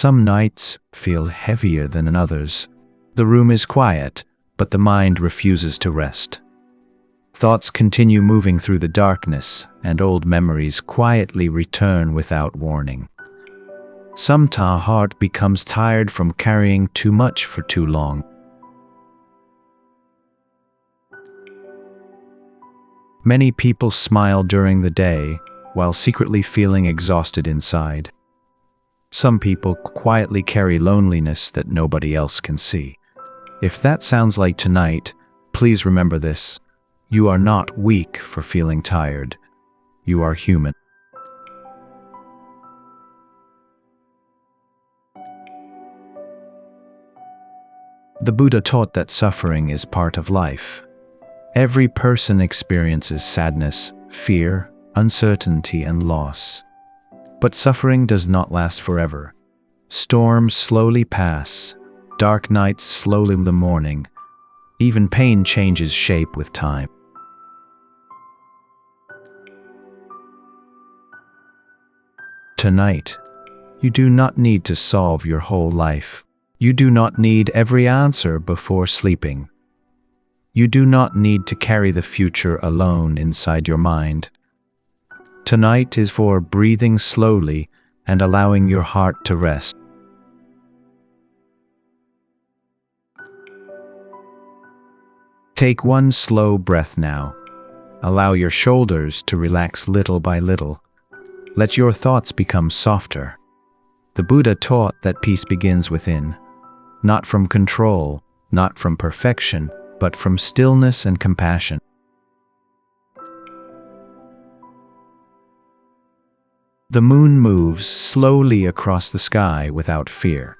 Some nights feel heavier than others. The room is quiet, but the mind refuses to rest. Thoughts continue moving through the darkness, and old memories quietly return without warning. Sometimes our heart becomes tired from carrying too much for too long. Many people smile during the day, while secretly feeling exhausted inside. Some people quietly carry loneliness that nobody else can see. If that sounds like tonight, please remember this. You are not weak for feeling tired. You are human. The Buddha taught that suffering is part of life. Every person experiences sadness, fear, uncertainty, and loss. But suffering does not last forever. Storms slowly pass, dark nights slowly in the morning. Even pain changes shape with time. Tonight, you do not need to solve your whole life. You do not need every answer before sleeping. You do not need to carry the future alone inside your mind. Tonight is for breathing slowly and allowing your heart to rest. Take one slow breath now. Allow your shoulders to relax little by little. Let your thoughts become softer. The Buddha taught that peace begins within, not from control, not from perfection, but from stillness and compassion. The moon moves slowly across the sky without fear.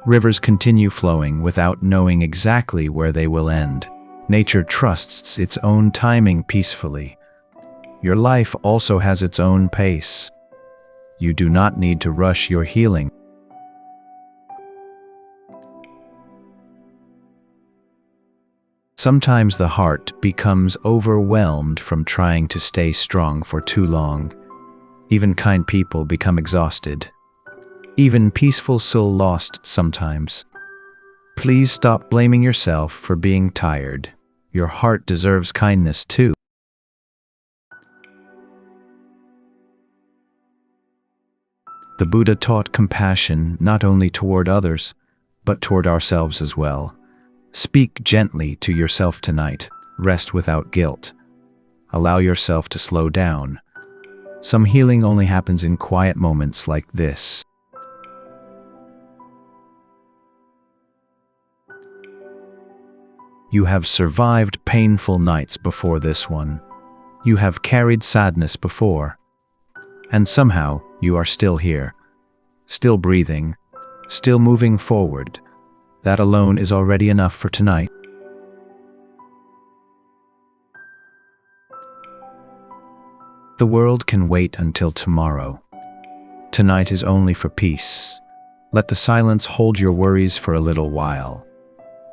Rivers continue flowing without knowing exactly where they will end. Nature trusts its own timing peacefully. Your life also has its own pace. You do not need to rush your healing. Sometimes the heart becomes overwhelmed from trying to stay strong for too long. Even kind people become exhausted. Even peaceful souls lost sometimes. Please stop blaming yourself for being tired. Your heart deserves kindness too. The Buddha taught compassion not only toward others, but toward ourselves as well. Speak gently to yourself tonight. Rest without guilt. Allow yourself to slow down. Some healing only happens in quiet moments like this. You have survived painful nights before this one. You have carried sadness before. And somehow, you are still here. Still breathing. Still moving forward. That alone is already enough for tonight. The world can wait until tomorrow. Tonight is only for peace. Let the silence hold your worries for a little while.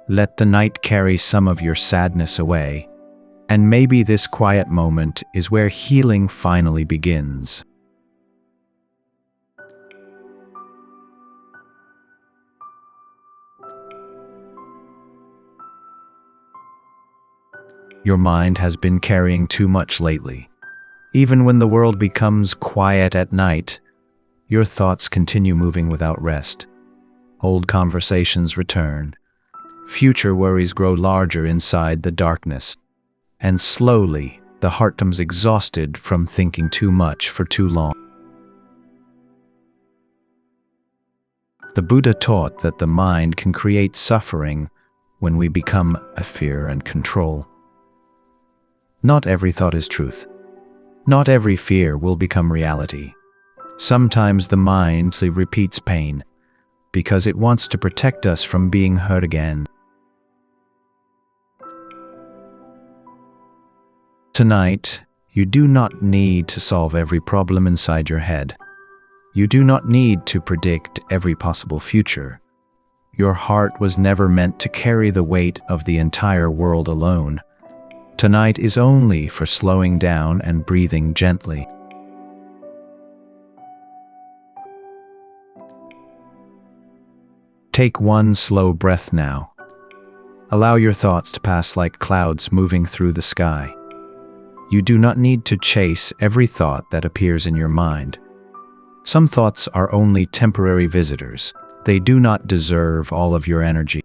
Let the night carry some of your sadness away. And maybe this quiet moment is where healing finally begins. Your mind has been carrying too much lately. Even when the world becomes quiet at night, your thoughts continue moving without rest. Old conversations return. Future worries grow larger inside the darkness. And slowly, the heart becomes exhausted from thinking too much for too long. The Buddha taught that the mind can create suffering when we become a fear and control. Not every thought is truth. Not every fear will become reality. Sometimes the mind repeats pain because it wants to protect us from being hurt again. Tonight, you do not need to solve every problem inside your head. You do not need to predict every possible future. Your heart was never meant to carry the weight of the entire world alone. Tonight is only for slowing down and breathing gently. Take one slow breath now. Allow your thoughts to pass like clouds moving through the sky. You do not need to chase every thought that appears in your mind. Some thoughts are only temporary visitors. They do not deserve all of your energy.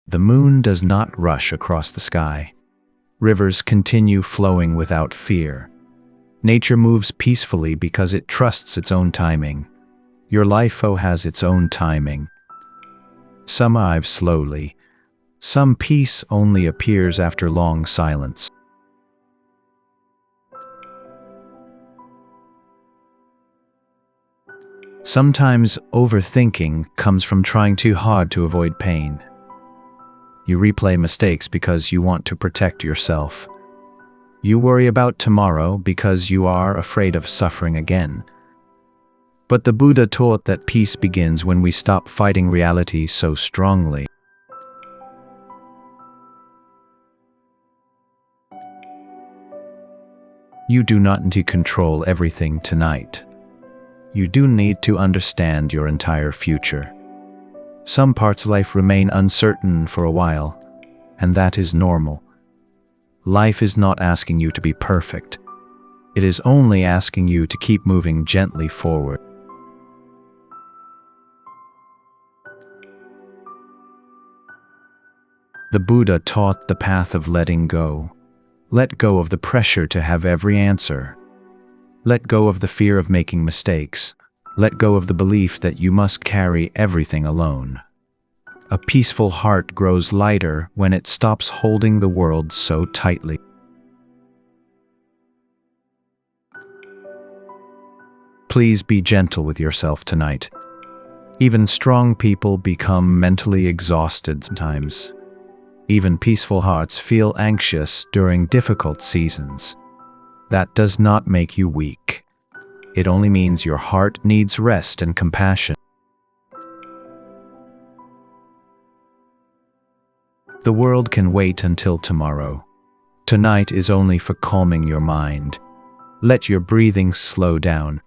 The moon does not rush across the sky. Rivers continue flowing without fear. Nature moves peacefully because it trusts its own timing. Your life has its own timing. Some arrive slowly. Some peace only appears after long silence. Sometimes overthinking comes from trying too hard to avoid pain. You replay mistakes because you want to protect yourself. You worry about tomorrow because you are afraid of suffering again. But the Buddha taught that peace begins when we stop fighting reality so strongly. You do not need to control everything tonight. You do need to understand your entire future. Some parts of life remain uncertain for a while, and that is normal. Life is not asking you to be perfect. It is only asking you to keep moving gently forward. The Buddha taught the path of letting go. Let go of the pressure to have every answer. Let go of the fear of making mistakes. Let go of the belief that you must carry everything alone. A peaceful heart grows lighter when it stops holding the world so tightly. Please be gentle with yourself tonight. Even strong people become mentally exhausted sometimes. Even peaceful hearts feel anxious during difficult seasons. That does not make you weak. It only means your heart needs rest and compassion. The world can wait until tomorrow. Tonight is only for calming your mind. Let your breathing slow down.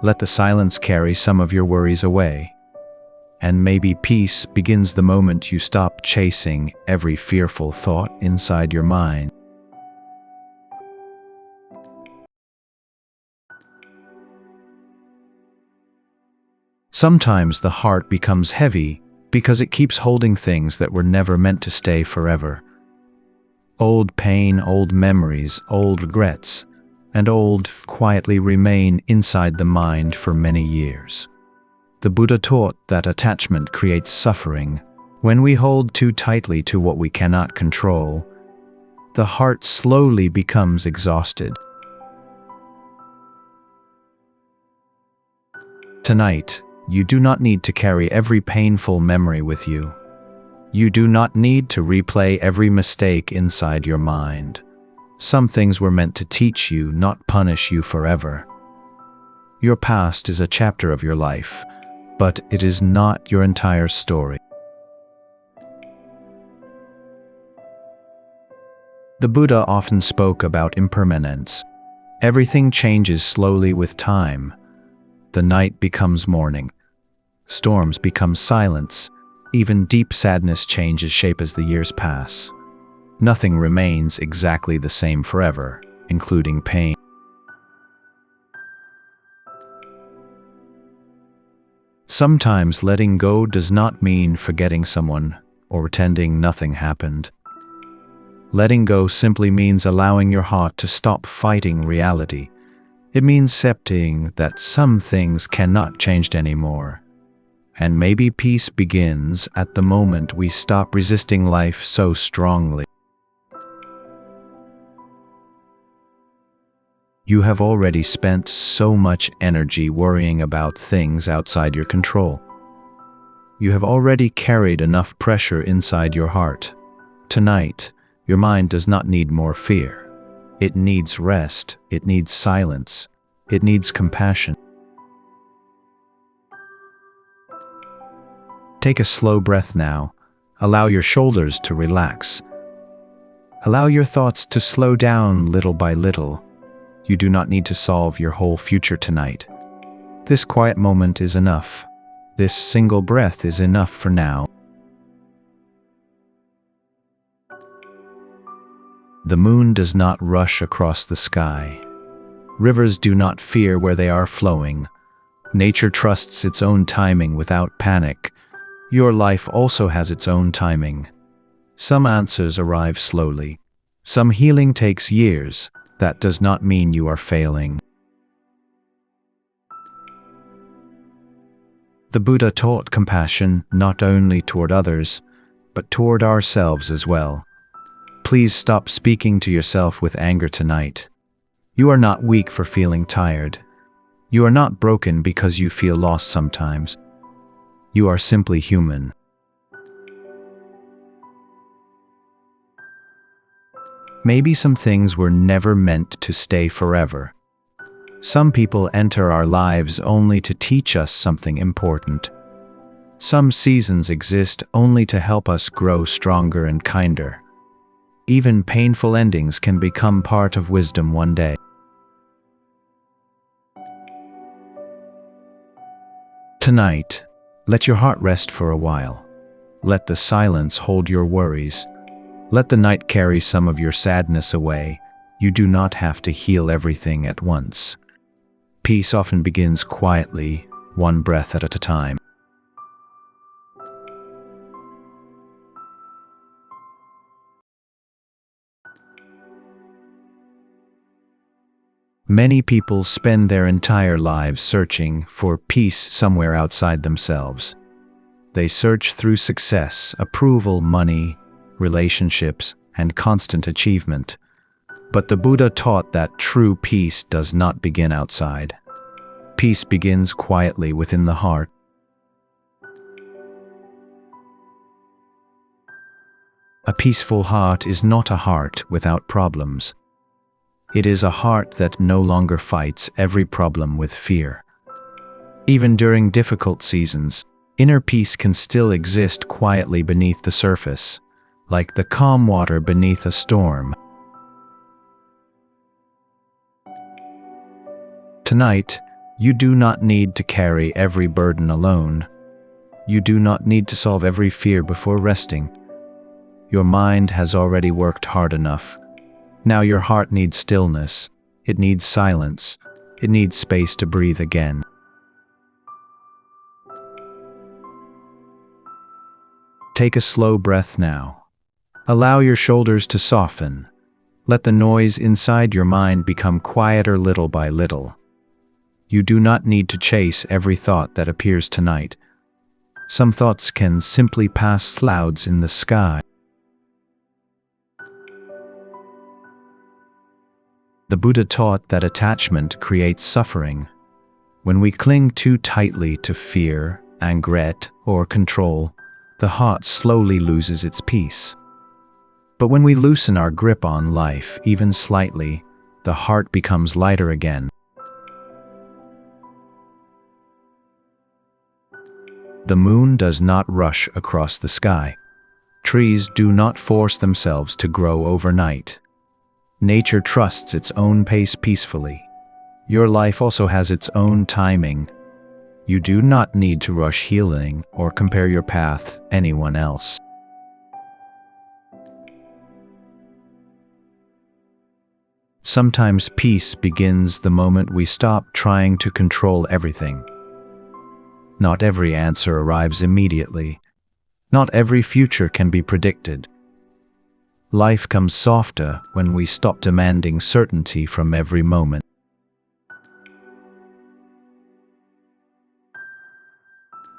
Let the silence carry some of your worries away. And maybe peace begins the moment you stop chasing every fearful thought inside your mind. Sometimes the heart becomes heavy because it keeps holding things that were never meant to stay forever. Old pain, old memories, old regrets, and old quietly remain inside the mind for many years. The Buddha taught that attachment creates suffering. When we hold too tightly to what we cannot control, the heart slowly becomes exhausted. Tonight, you do not need to carry every painful memory with you. You do not need to replay every mistake inside your mind. Some things were meant to teach you, not punish you forever. Your past is a chapter of your life, but it is not your entire story. The Buddha often spoke about impermanence. Everything changes slowly with time. The night becomes morning. Storms become silence. Even deep sadness changes shape as the years pass. Nothing remains exactly the same forever, including pain. Sometimes letting go does not mean forgetting someone or pretending nothing happened. Letting go simply means allowing your heart to stop fighting reality. It means accepting that some things cannot change anymore. And maybe peace begins at the moment we stop resisting life so strongly. You have already spent so much energy worrying about things outside your control. You have already carried enough pressure inside your heart. Tonight, your mind does not need more fear. It needs rest. It needs silence. It needs compassion. Take a slow breath now. Allow your shoulders to relax. Allow your thoughts to slow down little by little. You do not need to solve your whole future tonight. This quiet moment is enough. This single breath is enough for now. The moon does not rush across the sky. Rivers do not fear where they are flowing. Nature trusts its own timing without panic. Your life also has its own timing. Some answers arrive slowly. Some healing takes years. That does not mean you are failing. The Buddha taught compassion not only toward others, but toward ourselves as well. Please stop speaking to yourself with anger tonight. You are not weak for feeling tired. You are not broken because you feel lost sometimes. You are simply human. Maybe some things were never meant to stay forever. Some people enter our lives only to teach us something important. Some seasons exist only to help us grow stronger and kinder. Even painful endings can become part of wisdom one day. Tonight, let your heart rest for a while. Let the silence hold your worries. Let the night carry some of your sadness away. You do not have to heal everything at once. Peace often begins quietly, one breath at a time. Many people spend their entire lives searching for peace somewhere outside themselves. They search through success, approval, money, relationships, and constant achievement. But the Buddha taught that true peace does not begin outside. Peace begins quietly within the heart. A peaceful heart is not a heart without problems. It is a heart that no longer fights every problem with fear. Even during difficult seasons, inner peace can still exist quietly beneath the surface, like the calm water beneath a storm. Tonight, you do not need to carry every burden alone. You do not need to solve every fear before resting. Your mind has already worked hard enough. Now your heart needs stillness. It needs silence. It needs space to breathe again. Take a slow breath now. Allow your shoulders to soften. Let the noise inside your mind become quieter little by little. You do not need to chase every thought that appears tonight. Some thoughts can simply pass clouds in the sky. The Buddha taught that attachment creates suffering. When we cling too tightly to fear, regret, or control, the heart slowly loses its peace. But when we loosen our grip on life, even slightly, the heart becomes lighter again. The moon does not rush across the sky. Trees do not force themselves to grow overnight. Nature trusts its own pace peacefully. Your life also has its own timing. You do not need to rush healing or compare your path to anyone else. Sometimes peace begins the moment we stop trying to control everything. Not every answer arrives immediately. Not every future can be predicted. Life comes softer when we stop demanding certainty from every moment.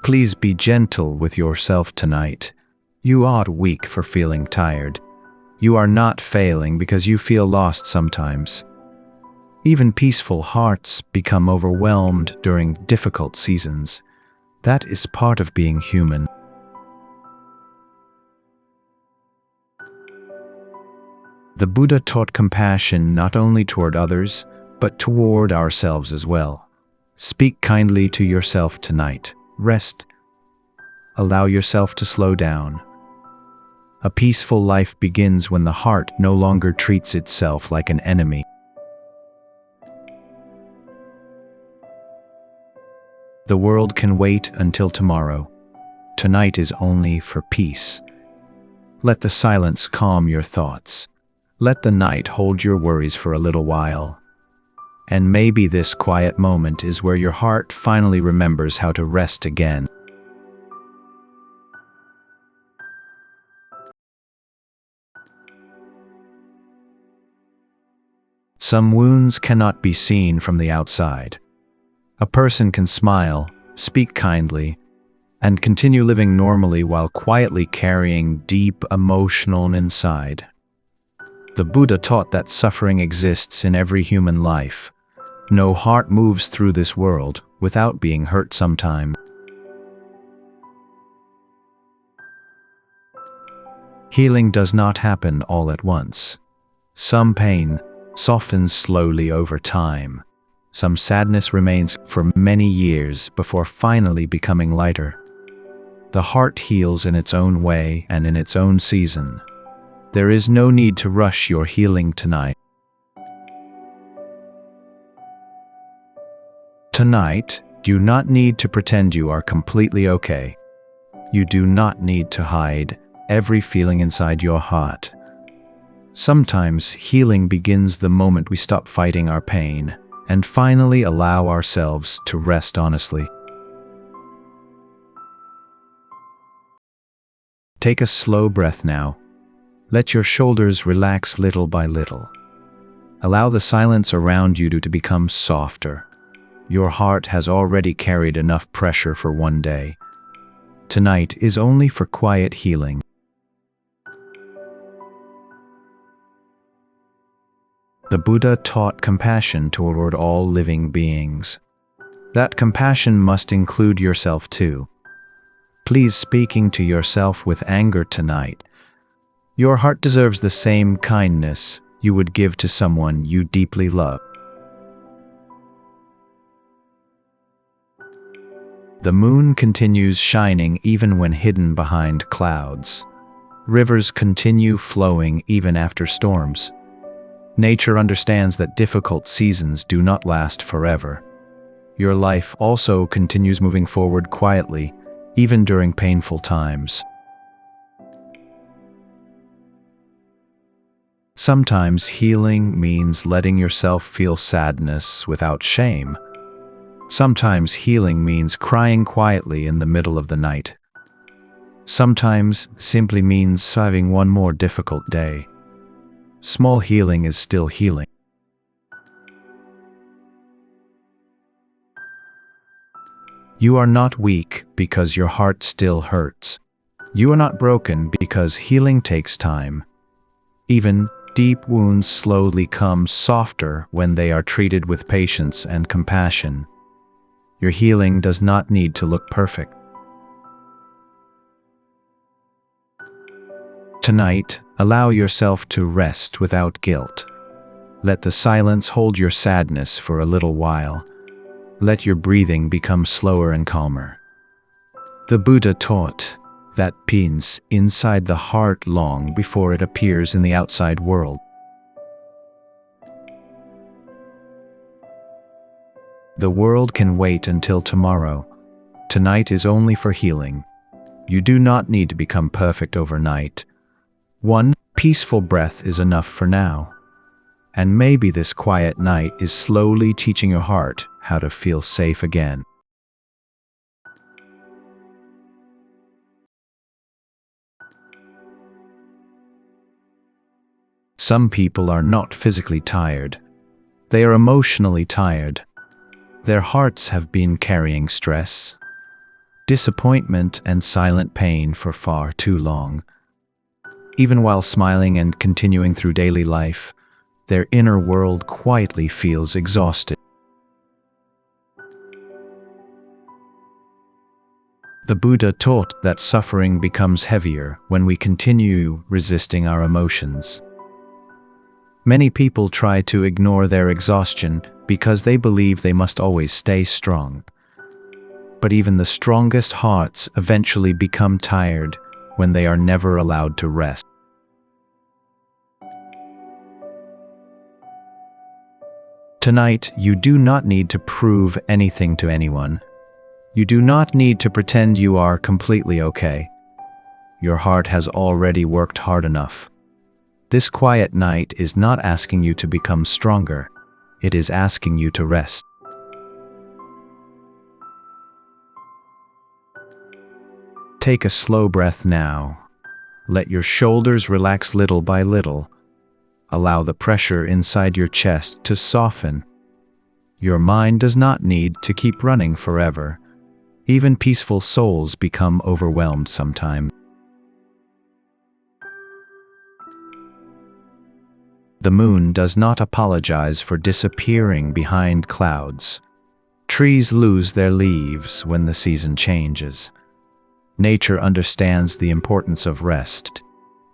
Please be gentle with yourself tonight. You aren't weak for feeling tired. You are not failing because you feel lost sometimes. Even peaceful hearts become overwhelmed during difficult seasons. That is part of being human. The Buddha taught compassion not only toward others, but toward ourselves as well. Speak kindly to yourself tonight. Rest. Allow yourself to slow down. A peaceful life begins when the heart no longer treats itself like an enemy. The world can wait until tomorrow. Tonight is only for peace. Let the silence calm your thoughts. Let the night hold your worries for a little while. And maybe this quiet moment is where your heart finally remembers how to rest again. Some wounds cannot be seen from the outside. A person can smile, speak kindly, and continue living normally while quietly carrying deep emotional inside. The Buddha taught that suffering exists in every human life. No heart moves through this world without being hurt sometime. Healing does not happen all at once. Some pain softens slowly over time. Some sadness remains for many years before finally becoming lighter. The heart heals in its own way and in its own season. There is no need to rush your healing tonight. Tonight, do not need to pretend you are completely okay. You do not need to hide every feeling inside your heart. Sometimes healing begins the moment we stop fighting our pain and finally allow ourselves to rest honestly. Take a slow breath now. Let your shoulders relax little by little. Allow the silence around you to become softer. Your heart has already carried enough pressure for one day. Tonight is only for quiet healing. The Buddha taught compassion toward all living beings. That compassion must include yourself too. Please speaking to yourself with anger tonight. Your heart deserves the same kindness you would give to someone you deeply love. The moon continues shining even when hidden behind clouds. Rivers continue flowing even after storms. Nature understands that difficult seasons do not last forever. Your life also continues moving forward quietly, even during painful times. Sometimes healing means letting yourself feel sadness without shame. Sometimes healing means crying quietly in the middle of the night. Sometimes simply means having one more difficult day. Small healing is still healing. You are not weak because your heart still hurts. You are not broken because healing takes time. Even deep wounds slowly come softer when they are treated with patience and compassion. Your healing does not need to look perfect. Tonight, allow yourself to rest without guilt. Let the silence hold your sadness for a little while. Let your breathing become slower and calmer. The Buddha taught that peace inside the heart long before it appears in the outside world. The world can wait until tomorrow. Tonight is only for healing. You do not need to become perfect overnight. One peaceful breath is enough for now. And maybe this quiet night is slowly teaching your heart how to feel safe again. Some people are not physically tired. They are emotionally tired. Their hearts have been carrying stress, disappointment, and silent pain for far too long. Even while smiling and continuing through daily life, their inner world quietly feels exhausted. The Buddha taught that suffering becomes heavier when we continue resisting our emotions. Many people try to ignore their exhaustion because they believe they must always stay strong. But even the strongest hearts eventually become tired when they are never allowed to rest. Tonight, you do not need to prove anything to anyone. You do not need to pretend you are completely okay. Your heart has already worked hard enough. This quiet night is not asking you to become stronger. It is asking you to rest. Take a slow breath now. Let your shoulders relax little by little. Allow the pressure inside your chest to soften. Your mind does not need to keep running forever. Even peaceful souls become overwhelmed sometimes. The moon does not apologize for disappearing behind clouds. Trees lose their leaves when the season changes. Nature understands the importance of rest.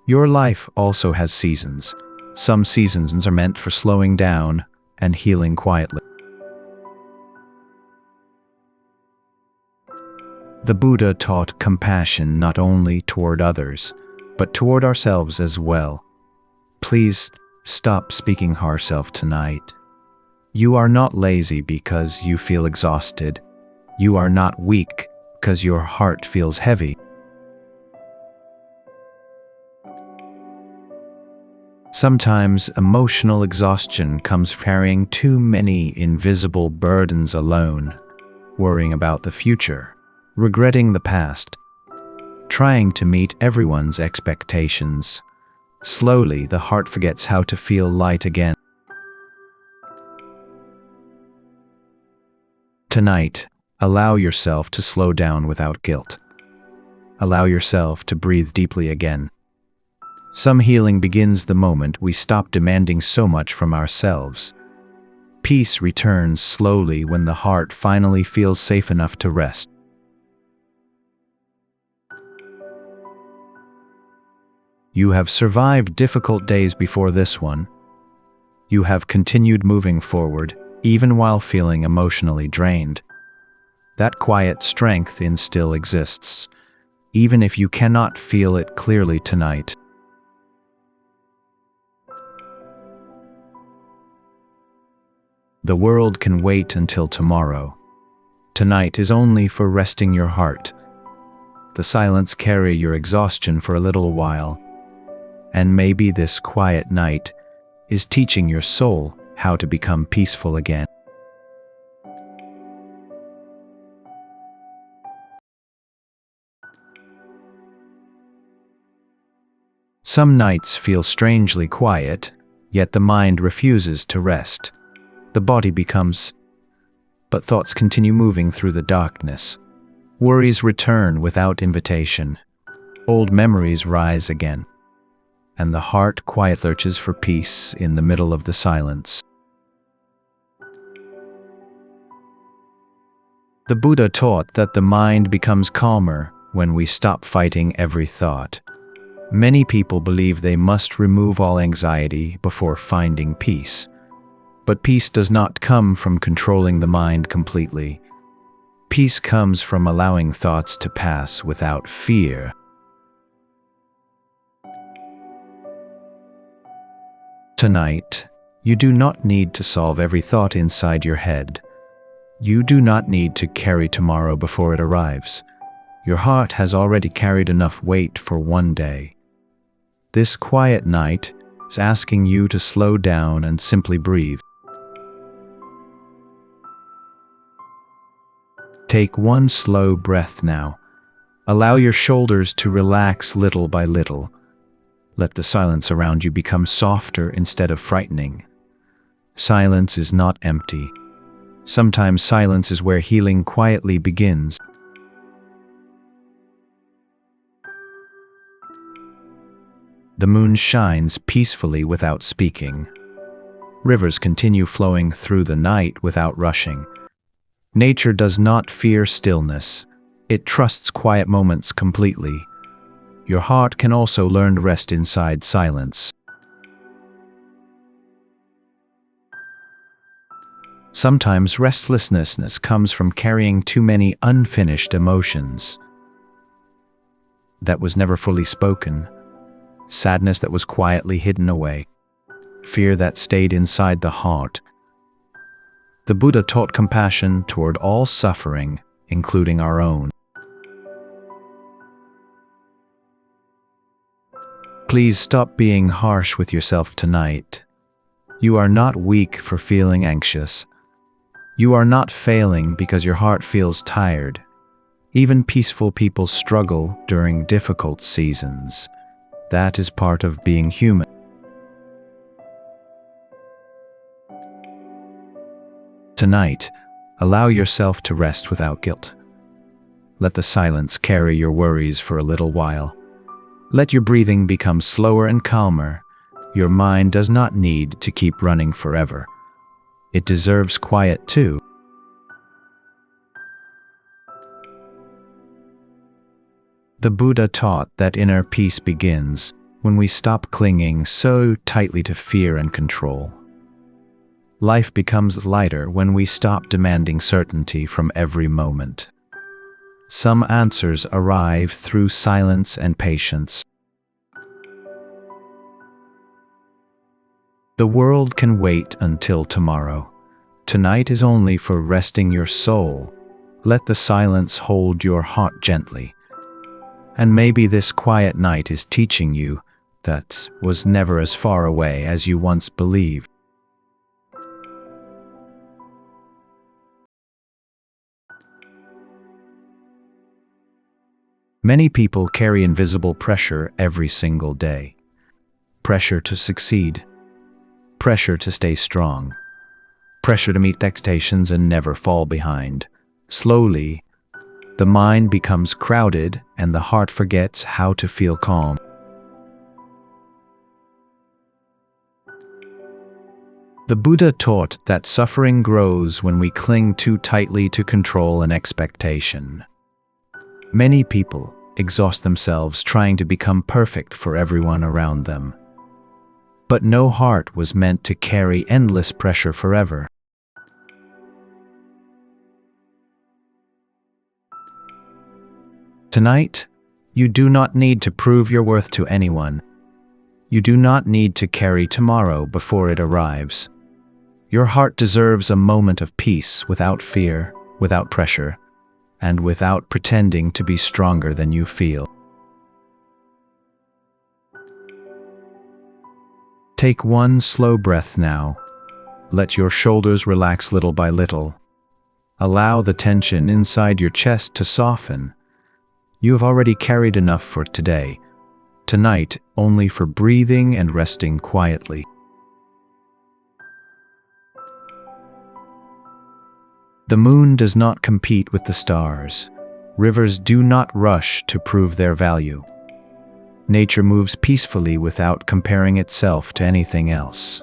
Your life also has seasons. Some seasons are meant for slowing down and healing quietly. The Buddha taught compassion not only toward others, but toward ourselves as well. Please stop speaking harsh yourself tonight. You are not lazy because you feel exhausted. You are not weak because your heart feels heavy. Sometimes emotional exhaustion comes carrying too many invisible burdens alone, worrying about the future, regretting the past, trying to meet everyone's expectations. Slowly, the heart forgets how to feel light again. Tonight, allow yourself to slow down without guilt. Allow yourself to breathe deeply again. Some healing begins the moment we stop demanding so much from ourselves. Peace returns slowly when the heart finally feels safe enough to rest. You have survived difficult days before this one. You have continued moving forward, even while feeling emotionally drained. That quiet strength still exists, even if you cannot feel it clearly tonight. The world can wait until tomorrow. Tonight is only for resting your heart. The silence carry your exhaustion for a little while, and maybe this quiet night is teaching your soul how to become peaceful again. Some nights feel strangely quiet, yet the mind refuses to rest. The body becomes, but thoughts continue moving through the darkness. Worries return without invitation. Old memories rise again, and the heart quietly searches for peace in the middle of the silence. The Buddha taught that the mind becomes calmer when we stop fighting every thought. Many people believe they must remove all anxiety before finding peace. But peace does not come from controlling the mind completely. Peace comes from allowing thoughts to pass without fear. Tonight, you do not need to solve every thought inside your head. You do not need to carry tomorrow before it arrives. Your heart has already carried enough weight for one day. This quiet night is asking you to slow down and simply breathe. Take one slow breath now. Allow your shoulders to relax little by little. Let the silence around you become softer instead of frightening. Silence is not empty. Sometimes silence is where healing quietly begins. The moon shines peacefully without speaking. Rivers continue flowing through the night without rushing. Nature does not fear stillness. It trusts quiet moments completely. Your heart can also learn to rest inside silence. Sometimes restlessness comes from carrying too many unfinished emotions. That was never fully spoken. Sadness that was quietly hidden away. Fear that stayed inside the heart. The Buddha taught compassion toward all suffering, including our own. Please stop being harsh with yourself tonight. You are not weak for feeling anxious. You are not failing because your heart feels tired. Even peaceful people struggle during difficult seasons. That is part of being human. Tonight, allow yourself to rest without guilt. Let the silence carry your worries for a little while. Let your breathing become slower and calmer. Your mind does not need to keep running forever. It deserves quiet too. The Buddha taught that inner peace begins when we stop clinging so tightly to fear and control. Life becomes lighter when we stop demanding certainty from every moment. Some answers arrive through silence and patience. The world can wait until tomorrow. Tonight is only for resting your soul. Let the silence hold your heart gently. And maybe this quiet night is teaching you that was never as far away as you once believed. Many people carry invisible pressure every single day. Pressure to succeed. Pressure to stay strong. Pressure to meet expectations and never fall behind. Slowly, the mind becomes crowded and the heart forgets how to feel calm. The Buddha taught that suffering grows when we cling too tightly to control and expectation. Many people exhaust themselves trying to become perfect for everyone around them. But no heart was meant to carry endless pressure forever. Tonight, you do not need to prove your worth to anyone. You do not need to carry tomorrow before it arrives. Your heart deserves a moment of peace without fear, without pressure, and without pretending to be stronger than you feel. Take one slow breath now. Let your shoulders relax little by little. Allow the tension inside your chest to soften. You have already carried enough for today. Tonight, only for breathing and resting quietly. The moon does not compete with the stars. Rivers do not rush to prove their value. Nature moves peacefully without comparing itself to anything else.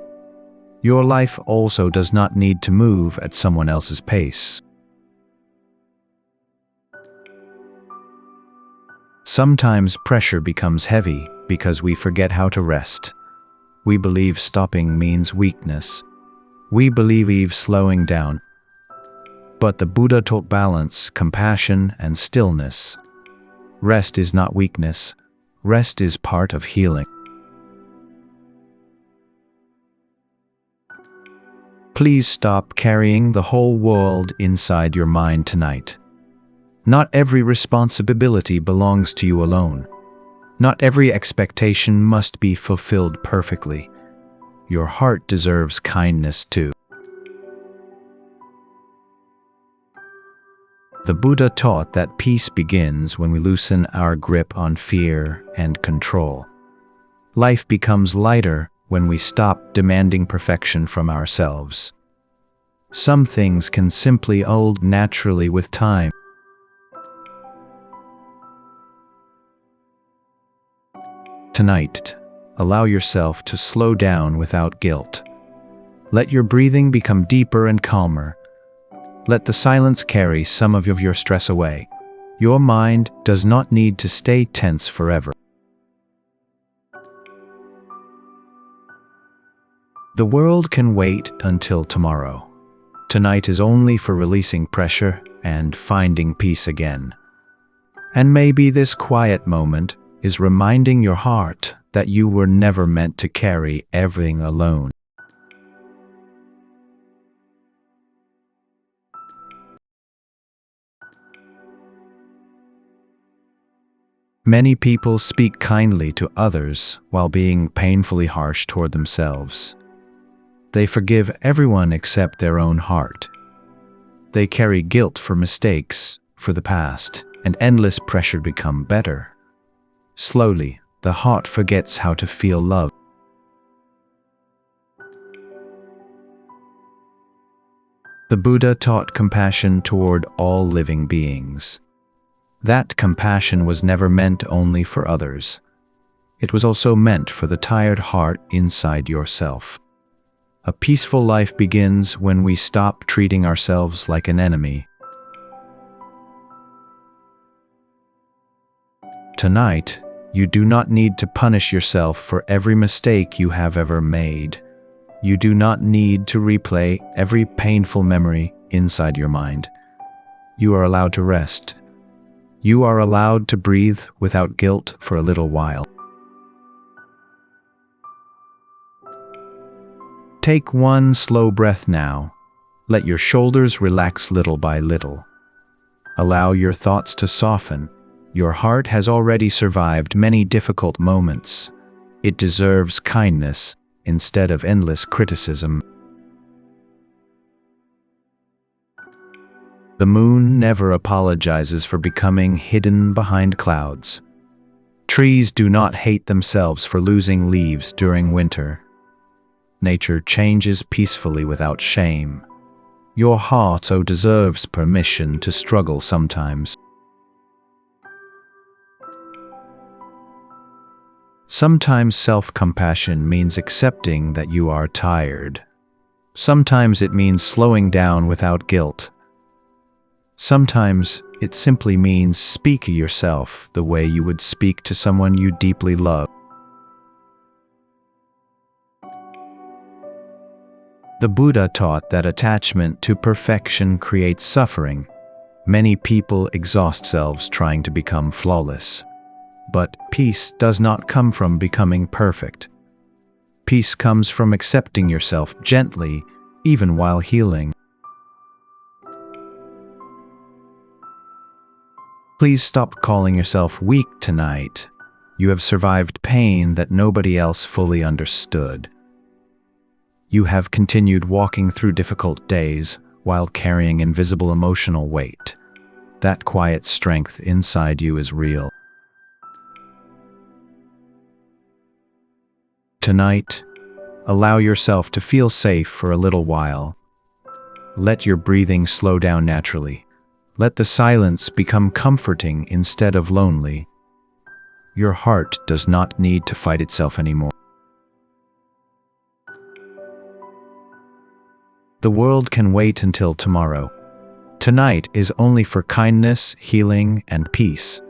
Your life also does not need to move at someone else's pace. Sometimes pressure becomes heavy because we forget how to rest. We believe stopping means weakness. We believe slowing down. But the Buddha taught balance, compassion, and stillness. Rest is not weakness. Rest is part of healing. Please stop carrying the whole world inside your mind tonight. Not every responsibility belongs to you alone. Not every expectation must be fulfilled perfectly. Your heart deserves kindness too. The Buddha taught that peace begins when we loosen our grip on fear and control. Life becomes lighter when we stop demanding perfection from ourselves. Some things can simply unfold naturally with time. Tonight, allow yourself to slow down without guilt. Let your breathing become deeper and calmer. Let the silence carry some of your stress away. Your mind does not need to stay tense forever. The world can wait until tomorrow. Tonight is only for releasing pressure and finding peace again. And maybe this quiet moment is reminding your heart that you were never meant to carry everything alone. Many people speak kindly to others while being painfully harsh toward themselves. They forgive everyone except their own heart. They carry guilt for mistakes, for the past, and endless pressure to become better. Slowly, the heart forgets how to feel love. The Buddha taught compassion toward all living beings. That compassion was never meant only for others. It was also meant for the tired heart inside yourself. A peaceful life begins when we stop treating ourselves like an enemy. Tonight, you do not need to punish yourself for every mistake you have ever made. You do not need to replay every painful memory inside your mind. You are allowed to rest. You are allowed to breathe without guilt for a little while. Take one slow breath now. Let your shoulders relax little by little. Allow your thoughts to soften. Your heart has already survived many difficult moments. It deserves kindness instead of endless criticism. The moon never apologizes for becoming hidden behind clouds. Trees do not hate themselves for losing leaves during winter. Nature changes peacefully without shame. Your heart so deserves permission to struggle sometimes. Sometimes self-compassion means accepting that you are tired. Sometimes it means slowing down without guilt. Sometimes it simply means speak to yourself the way you would speak to someone you deeply love. The Buddha taught that attachment to perfection creates suffering. Many people exhaust themselves trying to become flawless. But peace does not come from becoming perfect. Peace comes from accepting yourself gently, even while healing. Please stop calling yourself weak tonight. You have survived pain that nobody else fully understood. You have continued walking through difficult days while carrying invisible emotional weight. That quiet strength inside you is real. Tonight, allow yourself to feel safe for a little while. Let your breathing slow down naturally. Let the silence become comforting instead of lonely. Your heart does not need to fight itself anymore. The world can wait until tomorrow. Tonight is only for kindness, healing, and peace.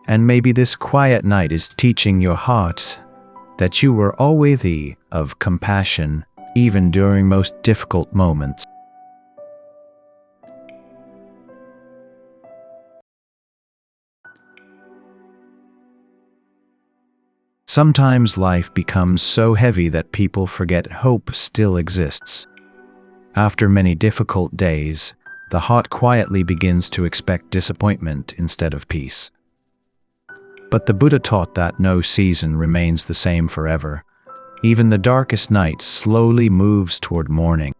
And maybe this quiet night is teaching your heart that you were always worthy of compassion, even during most difficult moments. Sometimes life becomes so heavy that people forget hope still exists. After many difficult days, the heart quietly begins to expect disappointment instead of peace. But the Buddha taught that no season remains the same forever. Even the darkest night slowly moves toward morning.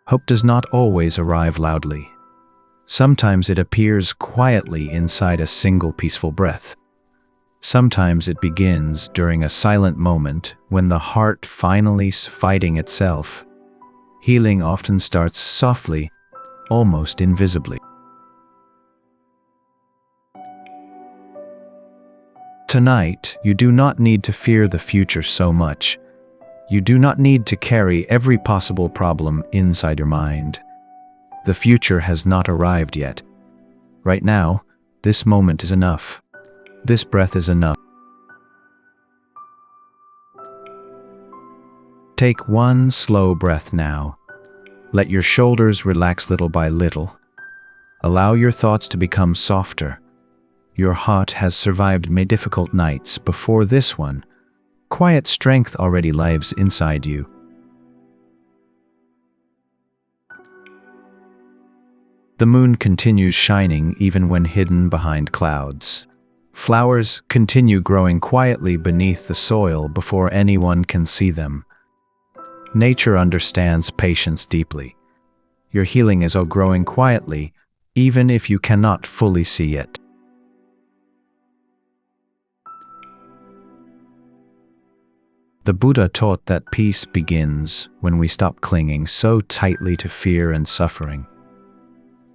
Hope does not always arrive loudly. Sometimes it appears quietly inside a single peaceful breath. Sometimes it begins during a silent moment when the heart finally is fighting itself. Healing often starts softly, almost invisibly. Tonight, you do not need to fear the future so much. You do not need to carry every possible problem inside your mind. The future has not arrived yet. Right now, this moment is enough. This breath is enough. Take one slow breath now. Let your shoulders relax little by little. Allow your thoughts to become softer. Your heart has survived many difficult nights before this one. Quiet strength already lives inside you. The moon continues shining even when hidden behind clouds. Flowers continue growing quietly beneath the soil before anyone can see them. Nature understands patience deeply. Your healing is growing quietly, even if you cannot fully see it. The Buddha taught that peace begins when we stop clinging so tightly to fear and suffering.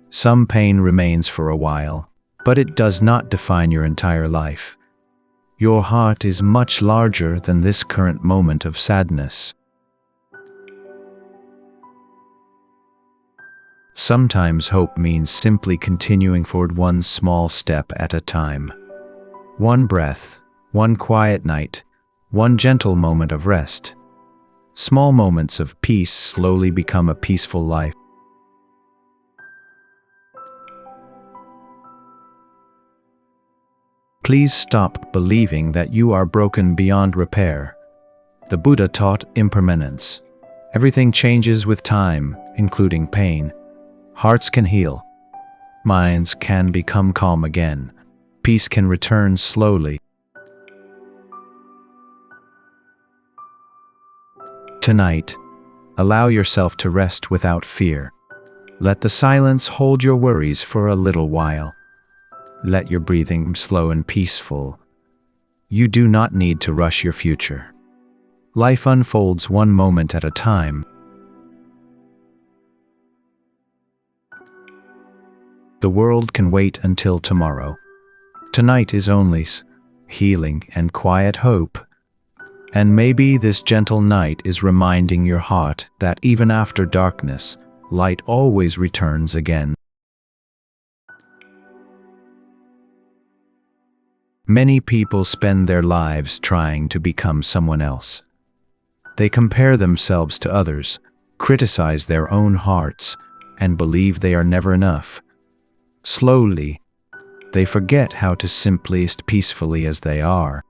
Some pain remains for a while, but it does not define your entire life. Your heart is much larger than this current moment of sadness. Sometimes hope means simply continuing forward one small step at a time. One breath, one quiet night, one gentle moment of rest. Small moments of peace slowly become a peaceful life. Please stop believing that you are broken beyond repair. The Buddha taught impermanence. Everything changes with time, including pain. Hearts can heal. Minds can become calm again. Peace can return slowly. Tonight, allow yourself to rest without fear. Let the silence hold your worries for a little while. Let your breathing slow and peaceful. You do not need to rush your future. Life unfolds one moment at a time. The world can wait until tomorrow. Tonight is only healing and quiet hope. And maybe this gentle night is reminding your heart that even after darkness, light always returns again. Many people spend their lives trying to become someone else. They compare themselves to others, criticize their own hearts, and believe they are never enough. Slowly, they forget how to simply exist peacefully as they are.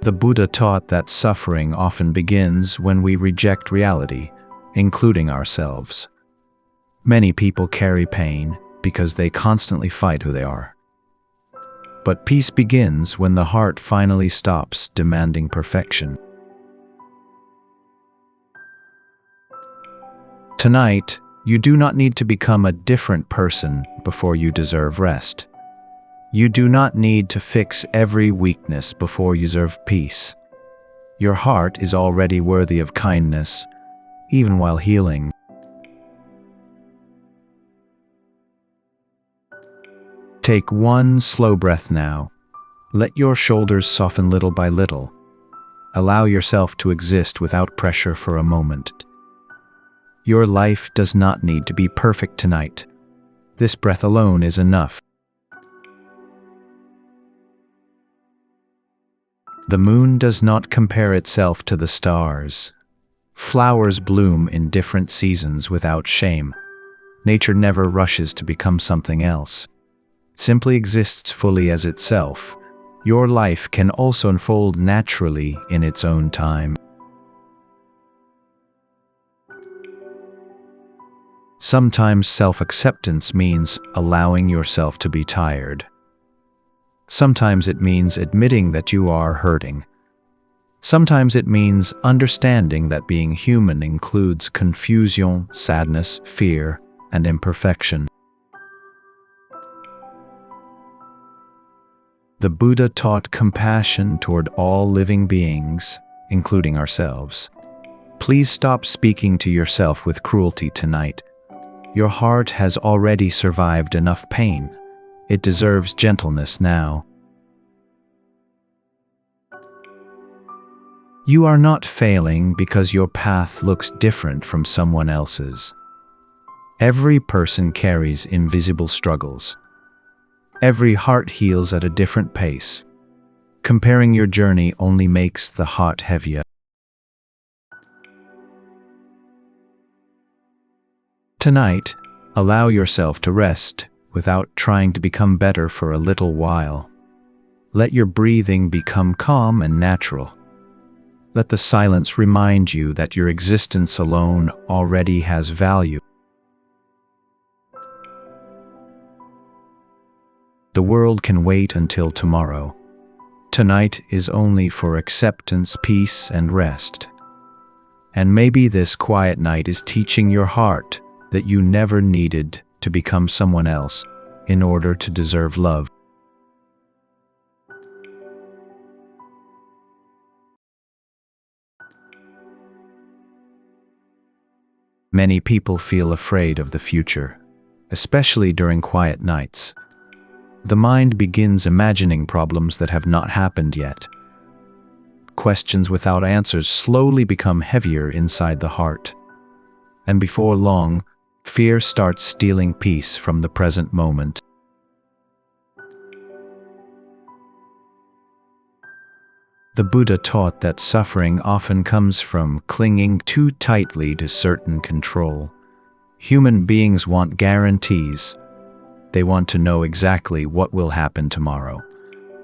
The Buddha taught that suffering often begins when we reject reality, including ourselves. Many people carry pain because they constantly fight who they are. But peace begins when the heart finally stops demanding perfection. Tonight, you do not need to become a different person before you deserve rest. You do not need to fix every weakness before you deserve peace. Your heart is already worthy of kindness, even while healing. Take one slow breath now. Let your shoulders soften little by little. Allow yourself to exist without pressure for a moment. Your life does not need to be perfect tonight. This breath alone is enough. The moon does not compare itself to the stars. Flowers bloom in different seasons without shame. Nature never rushes to become something else. It simply exists fully as itself. Your life can also unfold naturally in its own time. Sometimes self-acceptance means allowing yourself to be tired. Sometimes it means admitting that you are hurting. Sometimes it means understanding that being human includes confusion, sadness, fear, and imperfection. The Buddha taught compassion toward all living beings, including ourselves. Please stop speaking to yourself with cruelty tonight. Your heart has already survived enough pain. It deserves gentleness now. You are not failing because your path looks different from someone else's. Every person carries invisible struggles. Every heart heals at a different pace. Comparing your journey only makes the heart heavier. Tonight, allow yourself to rest without trying to become better for a little while. Let your breathing become calm and natural. Let the silence remind you that your existence alone already has value. The world can wait until tomorrow. Tonight is only for acceptance, peace, and rest. And maybe this quiet night is teaching your heart that you never needed to become someone else in order to deserve love. Many people feel afraid of the future, especially during quiet nights. The mind begins imagining problems that have not happened yet. Questions without answers slowly become heavier inside the heart. And before long, fear starts stealing peace from the present moment. The Buddha taught that suffering often comes from clinging too tightly to certain control. Human beings want guarantees. They want to know exactly what will happen tomorrow.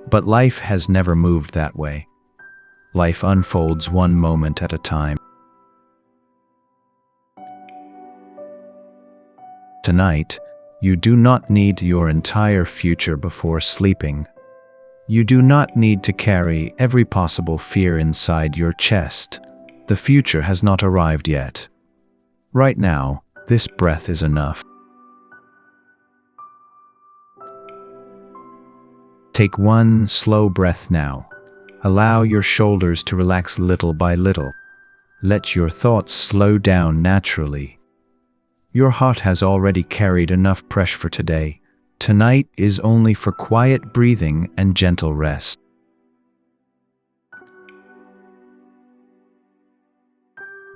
But life has never moved that way. Life unfolds one moment at a time. Tonight, you do not need your entire future before sleeping. You do not need to carry every possible fear inside your chest. The future has not arrived yet. Right now, this breath is enough. Take one slow breath now. Allow your shoulders to relax little by little. Let your thoughts slow down naturally. Your heart has already carried enough pressure for today. Tonight is only for quiet breathing and gentle rest.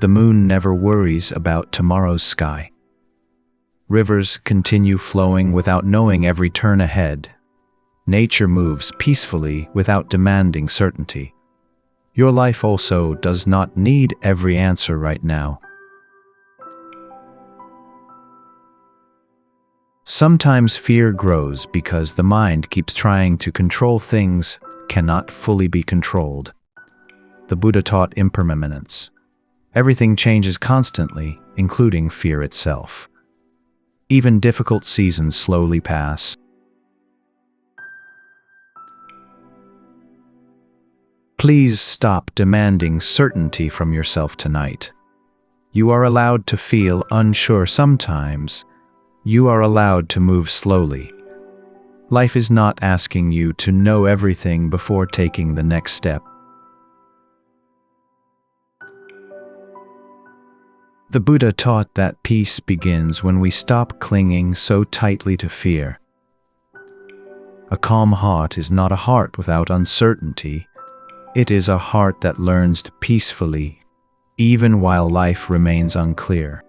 The moon never worries about tomorrow's sky. Rivers continue flowing without knowing every turn ahead. Nature moves peacefully without demanding certainty. Your life also does not need every answer right now. Sometimes fear grows because the mind keeps trying to control things cannot fully be controlled. The Buddha taught impermanence. Everything changes constantly, including fear itself. Even difficult seasons slowly pass. Please stop demanding certainty from yourself tonight. You are allowed to feel unsure sometimes. You are allowed to move slowly. Life is not asking you to know everything before taking the next step. The Buddha taught that peace begins when we stop clinging so tightly to fear. A calm heart is not a heart without uncertainty. It is a heart that learns to peacefully, even while life remains unclear.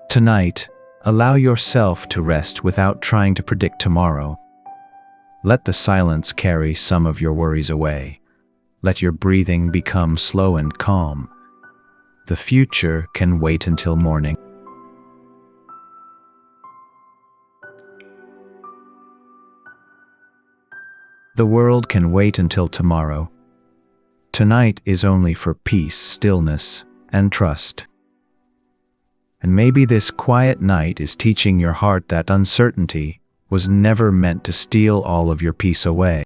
Tonight, allow yourself to rest without trying to predict tomorrow. Let the silence carry some of your worries away. Let your breathing become slow and calm. The future can wait until morning. The world can wait until tomorrow. Tonight is only for peace, stillness, and trust. And maybe this quiet night is teaching your heart that uncertainty was never meant to steal all of your peace away.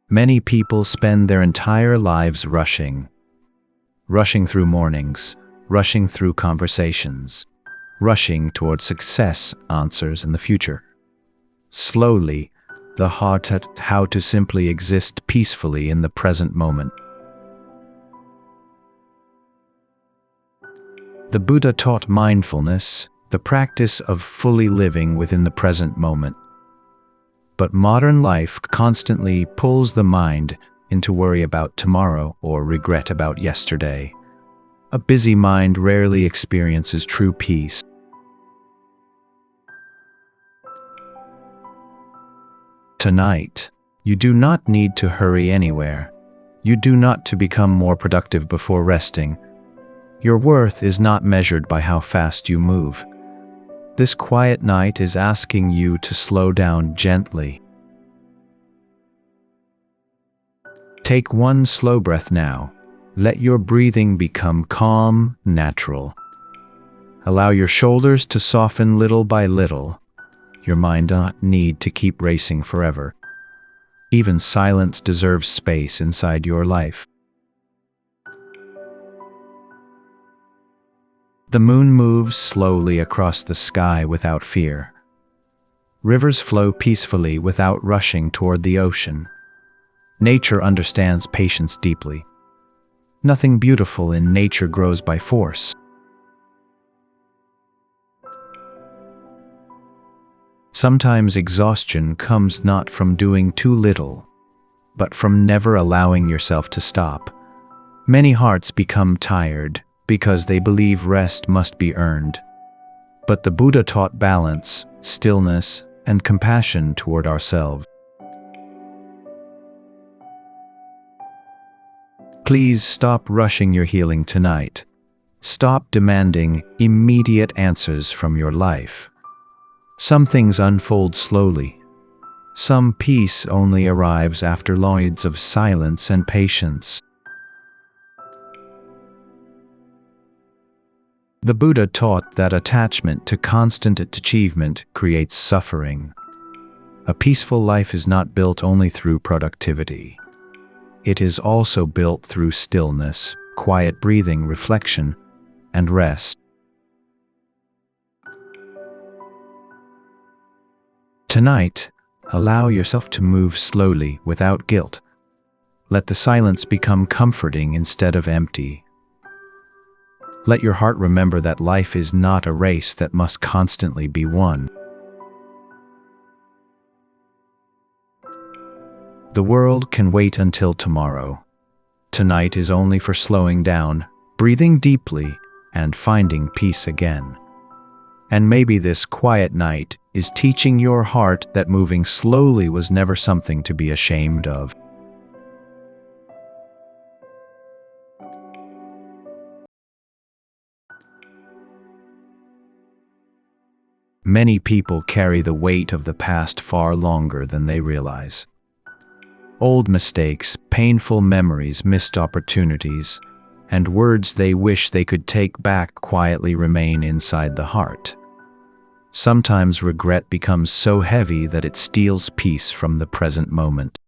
Many people spend their entire lives rushing through mornings, rushing through conversations, rushing towards success, answers, and the future. Slowly, the heart taught how to simply exist peacefully in the present moment. The Buddha taught mindfulness, the practice of fully living within the present moment. But modern life constantly pulls the mind into worry about tomorrow or regret about yesterday. A busy mind rarely experiences true peace. Tonight, you do not need to hurry anywhere. You do not to become more productive before resting. Your worth is not measured by how fast you move. This quiet night is asking you to slow down gently. Take one slow breath now. Let your breathing become calm, natural. Allow your shoulders to soften little by little. Your mind does not need to keep racing forever. Even silence deserves space inside your life. The moon moves slowly across the sky without fear. Rivers flow peacefully without rushing toward the ocean. Nature understands patience deeply. Nothing beautiful in nature grows by force. Sometimes exhaustion comes not from doing too little, but from never allowing yourself to stop. Many hearts become tired because they believe rest must be earned. But the Buddha taught balance, stillness, and compassion toward ourselves. Please stop rushing your healing tonight. Stop demanding immediate answers from your life. Some things unfold slowly. Some peace only arrives after loads of silence and patience. The Buddha taught that attachment to constant achievement creates suffering. A peaceful life is not built only through productivity. It is also built through stillness, quiet breathing, reflection, and rest. Tonight, allow yourself to move slowly without guilt. Let the silence become comforting instead of empty. Let your heart remember that life is not a race that must constantly be won. The world can wait until tomorrow. Tonight is only for slowing down, breathing deeply, and finding peace again. And maybe this quiet night is teaching your heart that moving slowly was never something to be ashamed of. Many people carry the weight of the past far longer than they realize. Old mistakes, painful memories, missed opportunities, and words they wish they could take back quietly remain inside the heart. Sometimes regret becomes so heavy that it steals peace from the present moment.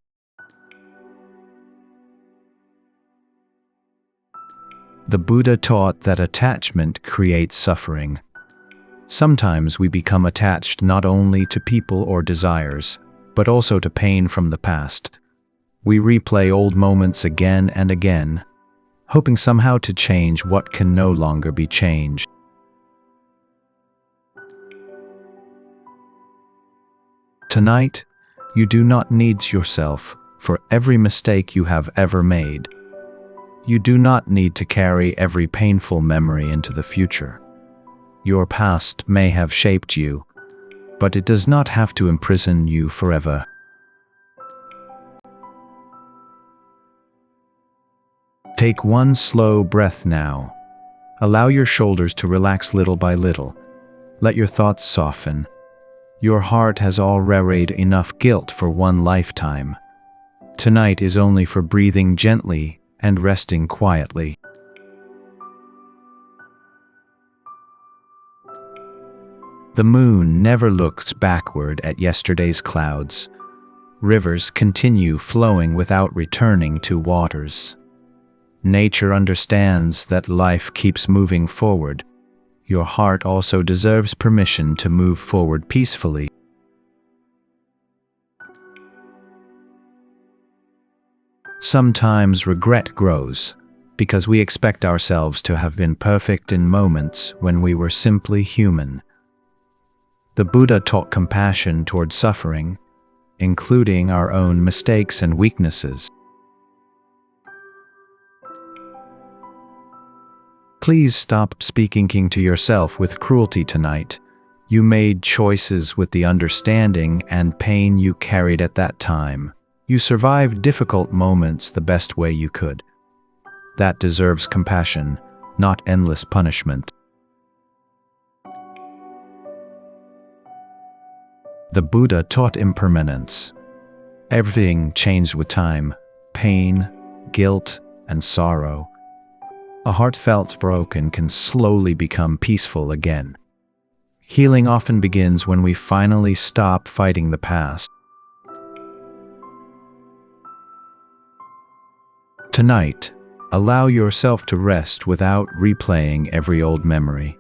The Buddha taught that attachment creates suffering. Sometimes we become attached not only to people or desires, but also to pain from the past. We replay old moments again and again, hoping somehow to change what can no longer be changed. Tonight, you do not need yourself for every mistake you have ever made. You do not need to carry every painful memory into the future. Your past may have shaped you, but it does not have to imprison you forever. Take one slow breath now. Allow your shoulders to relax little by little. Let your thoughts soften. Your heart has already enough guilt for one lifetime. Tonight is only for breathing gently and resting quietly. The moon never looks backward at yesterday's clouds. Rivers continue flowing without returning to waters. Nature understands that life keeps moving forward. Your heart also deserves permission to move forward peacefully. Sometimes regret grows because we expect ourselves to have been perfect in moments when we were simply human. The Buddha taught compassion toward suffering, including our own mistakes and weaknesses. Please stop speaking to yourself with cruelty tonight. You made choices with the understanding and pain you carried at that time. You survived difficult moments the best way you could. That deserves compassion, not endless punishment. The Buddha taught impermanence. Everything changed with time: pain, guilt, and sorrow. A heart felt broken can slowly become peaceful again. Healing often begins when we finally stop fighting the past. Tonight, allow yourself to rest without replaying every old memory.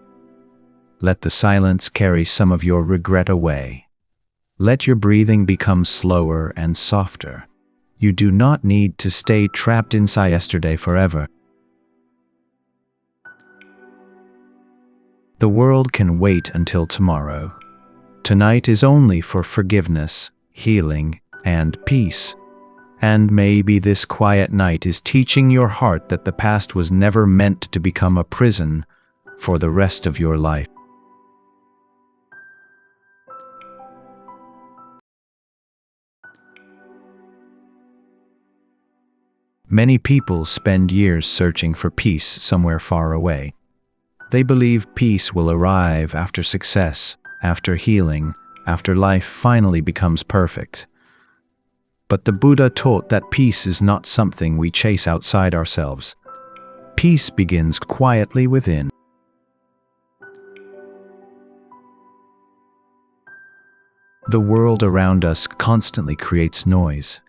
Let the silence carry some of your regret away. Let your breathing become slower and softer. You do not need to stay trapped inside yesterday forever. The world can wait until tomorrow. Tonight is only for forgiveness, healing, and peace. And maybe this quiet night is teaching your heart that the past was never meant to become a prison for the rest of your life. Many people spend years searching for peace somewhere far away. They believe peace will arrive after success, after healing, after life finally becomes perfect. But the Buddha taught that peace is not something we chase outside ourselves. Peace begins quietly within. The world around us constantly creates noise.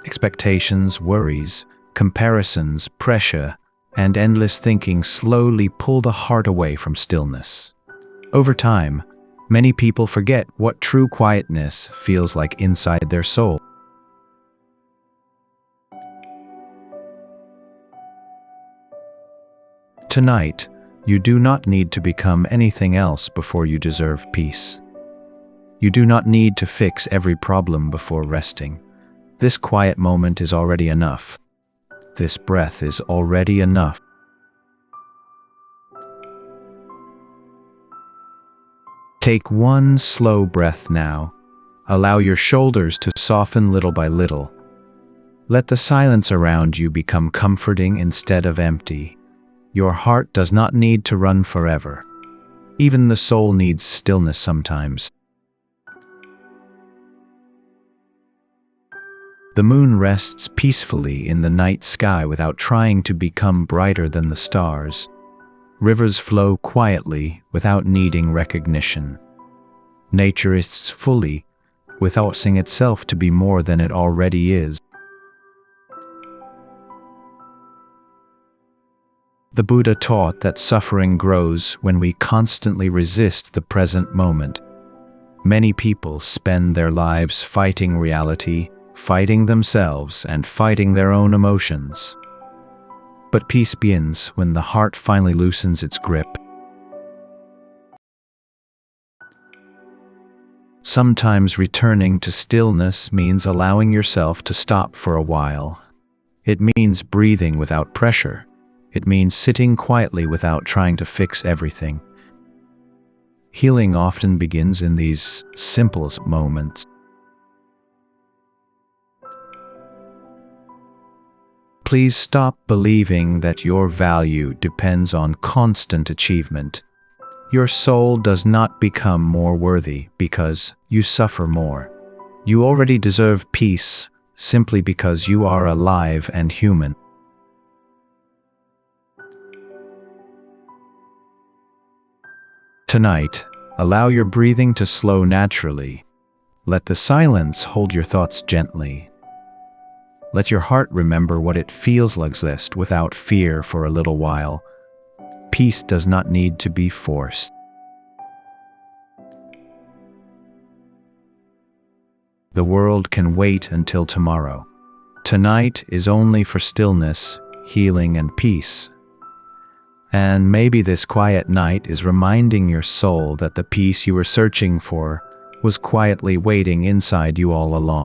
Expectations, worries, comparisons, pressure, and endless thinking slowly pull the heart away from stillness. Over time, many people forget what true quietness feels like inside their soul. Tonight, you do not need to become anything else before you deserve peace. You do not need to fix every problem before resting. This quiet moment is already enough. This breath is already enough. Take one slow breath now. Allow your shoulders to soften little by little. Let the silence around you become comforting instead of empty. Your heart does not need to run forever. Even the soul needs stillness sometimes. The moon rests peacefully in the night sky without trying to become brighter than the stars. Rivers flow quietly without needing recognition. Nature is fully without forcing itself to be more than it already is. The Buddha taught that suffering grows when we constantly resist the present moment. Many people spend their lives fighting reality, fighting themselves, and fighting their own emotions. But peace begins when the heart finally loosens its grip. Sometimes returning to stillness means allowing yourself to stop for a while. It means breathing without pressure. It means sitting quietly without trying to fix everything. Healing often begins in these simplest moments. Please stop believing that your value depends on constant achievement. Your soul does not become more worthy because you suffer more. You already deserve peace simply because you are alive and human. Tonight, allow your breathing to slow naturally. Let the silence hold your thoughts gently. Let your heart remember what it feels like to rest without fear for a little while. Peace does not need to be forced. The world can wait until tomorrow. Tonight is only for stillness, healing, and peace. And maybe this quiet night is reminding your soul that the peace you were searching for was quietly waiting inside you all along.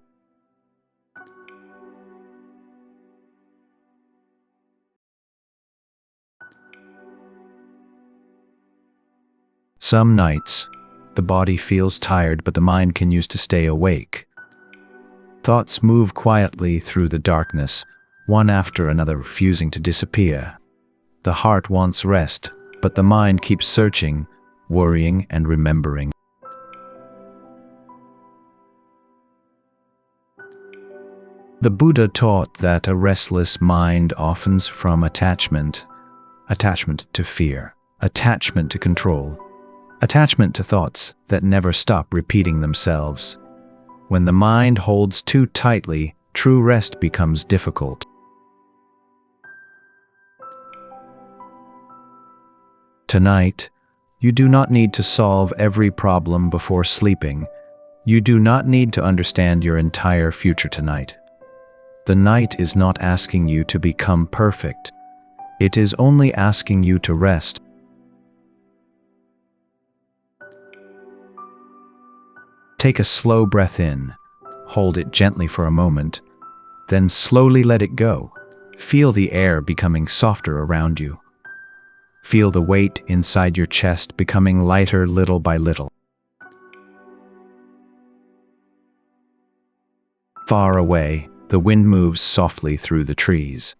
Some nights, the body feels tired, but the mind can use to stay awake. Thoughts move quietly through the darkness, one after another, refusing to disappear. The heart wants rest, but the mind keeps searching, worrying, and remembering. The Buddha taught that a restless mind offends from attachment to fear, attachment to control, attachment to thoughts that never stop repeating themselves. When the mind holds too tightly, true rest becomes difficult. Tonight, you do not need to solve every problem before sleeping. You do not need to understand your entire future tonight. The night is not asking you to become perfect. It is only asking you to rest. Take a slow breath in, hold it gently for a moment, then slowly let it go. Feel the air becoming softer around you. Feel the weight inside your chest becoming lighter little by little. Far away, the wind moves softly through the trees.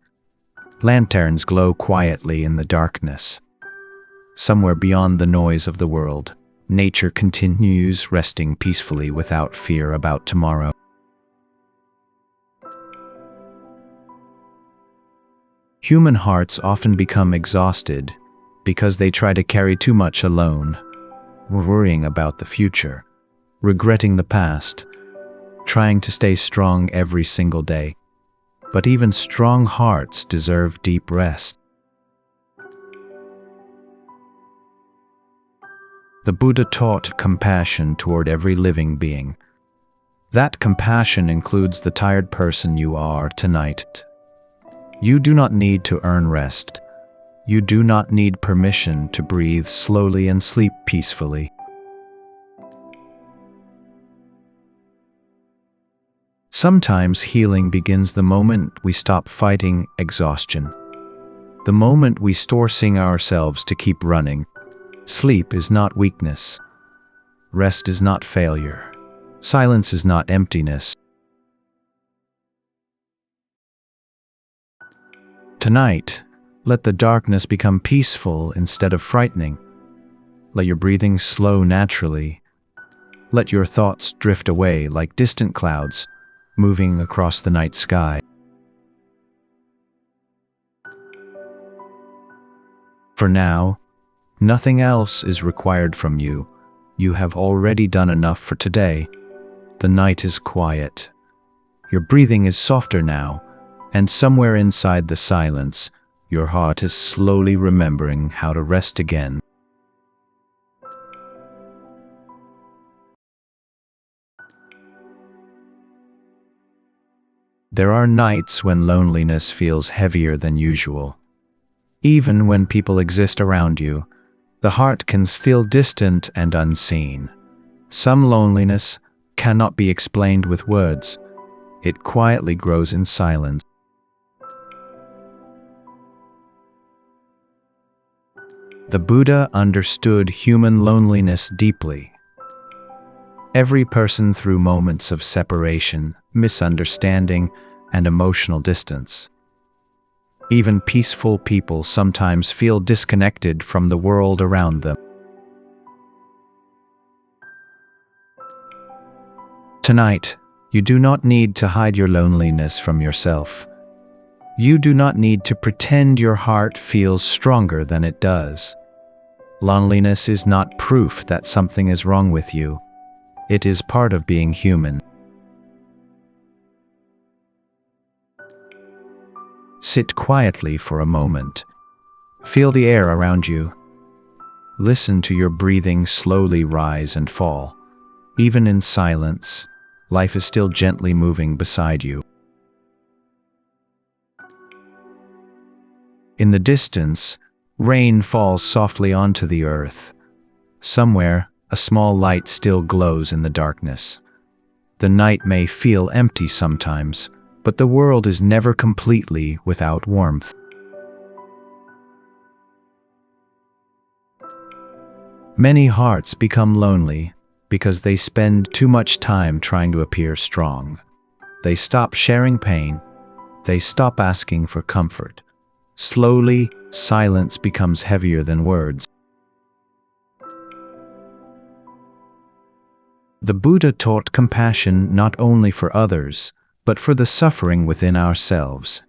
Lanterns glow quietly in the darkness. Somewhere beyond the noise of the world, nature continues resting peacefully without fear about tomorrow. Human hearts often become exhausted because they try to carry too much alone, worrying about the future, regretting the past, trying to stay strong every single day. But even strong hearts deserve deep rest. The Buddha taught compassion toward every living being. That compassion includes the tired person you are tonight. You do not need to earn rest. You do not need permission to breathe slowly and sleep peacefully. Sometimes healing begins the moment we stop fighting exhaustion. The moment we stop forcing ourselves to keep running. Sleep is not weakness. Rest is not failure. Silence is not emptiness. Tonight, let the darkness become peaceful instead of frightening. Let your breathing slow naturally. Let your thoughts drift away like distant clouds, moving across the night sky. For now, nothing else is required from you. You have already done enough for today. The night is quiet. Your breathing is softer now, and somewhere inside the silence, your heart is slowly remembering how to rest again. There are nights when loneliness feels heavier than usual. Even when people exist around you, the heart can feel distant and unseen. Some loneliness cannot be explained with words. It quietly grows in silence. The Buddha understood human loneliness deeply. Every person through moments of separation, misunderstanding, and emotional distance. Even peaceful people sometimes feel disconnected from the world around them. Tonight, you do not need to hide your loneliness from yourself. You do not need to pretend your heart feels stronger than it does. Loneliness is not proof that something is wrong with you. It is part of being human. Sit quietly for a moment. Feel the air around you. Listen to your breathing slowly rise and fall. Even in silence, life is still gently moving beside you. In the distance, rain falls softly onto the earth. Somewhere, a small light still glows in the darkness. The night may feel empty sometimes, but the world is never completely without warmth. Many hearts become lonely because they spend too much time trying to appear strong. They stop sharing pain. They stop asking for comfort. Slowly, silence becomes heavier than words. The Buddha taught compassion not only for others, but for the suffering within ourselves.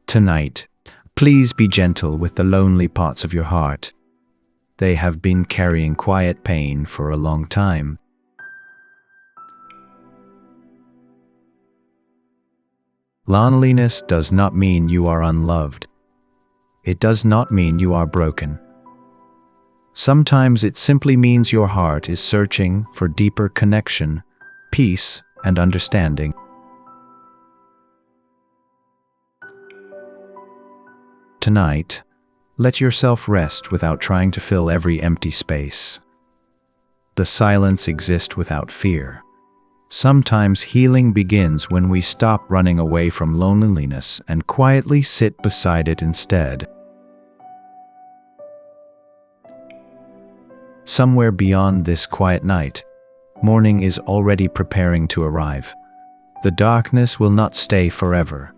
Tonight, please be gentle with the lonely parts of your heart. They have been carrying quiet pain for a long time. Loneliness does not mean you are unloved. It does not mean you are broken. Sometimes it simply means your heart is searching for deeper connection, peace, and understanding. Tonight, let yourself rest without trying to fill every empty space. The silence exists without fear. Sometimes healing begins when we stop running away from loneliness and quietly sit beside it instead. Somewhere beyond this quiet night, morning is already preparing to arrive. The darkness will not stay forever.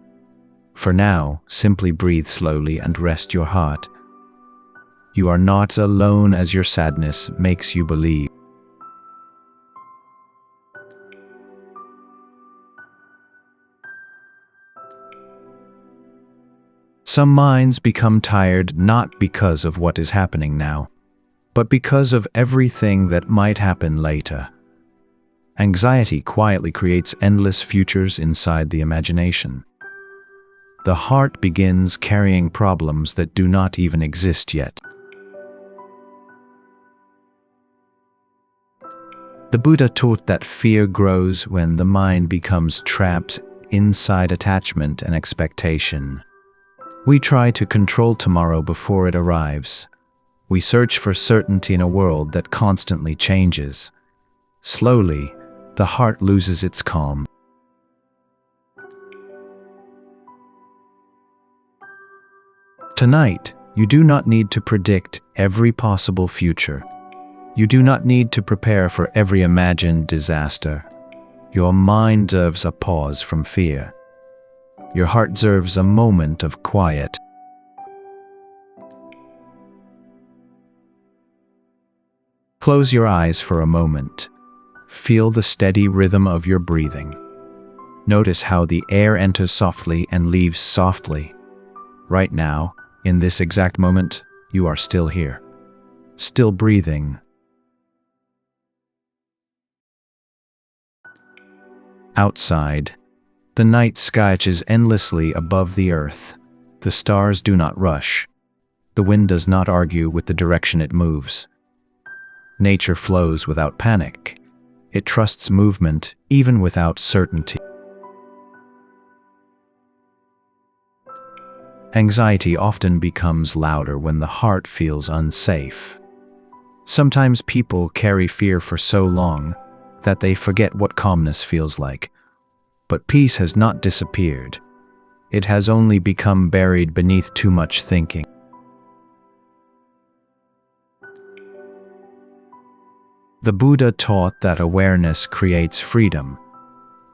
For now, simply breathe slowly and rest your heart. You are not alone as your sadness makes you believe. Some minds become tired not because of what is happening now, but because of everything that might happen later. Anxiety quietly creates endless futures inside the imagination. The heart begins carrying problems that do not even exist yet. The Buddha taught that fear grows when the mind becomes trapped inside attachment and expectation. We try to control tomorrow before it arrives. We search for certainty in a world that constantly changes. Slowly, the heart loses its calm. Tonight, you do not need to predict every possible future. You do not need to prepare for every imagined disaster. Your mind deserves a pause from fear. Your heart deserves a moment of quiet. Close your eyes for a moment. Feel the steady rhythm of your breathing. Notice how the air enters softly and leaves softly. Right now, in this exact moment, you are still here, still breathing. Outside, the night stretches endlessly above the earth. The stars do not rush. The wind does not argue with the direction it moves. Nature flows without panic. It trusts movement even without certainty. Anxiety often becomes louder when the heart feels unsafe. Sometimes people carry fear for so long that they forget what calmness feels like. But peace has not disappeared. It has only become buried beneath too much thinking. The Buddha taught that awareness creates freedom.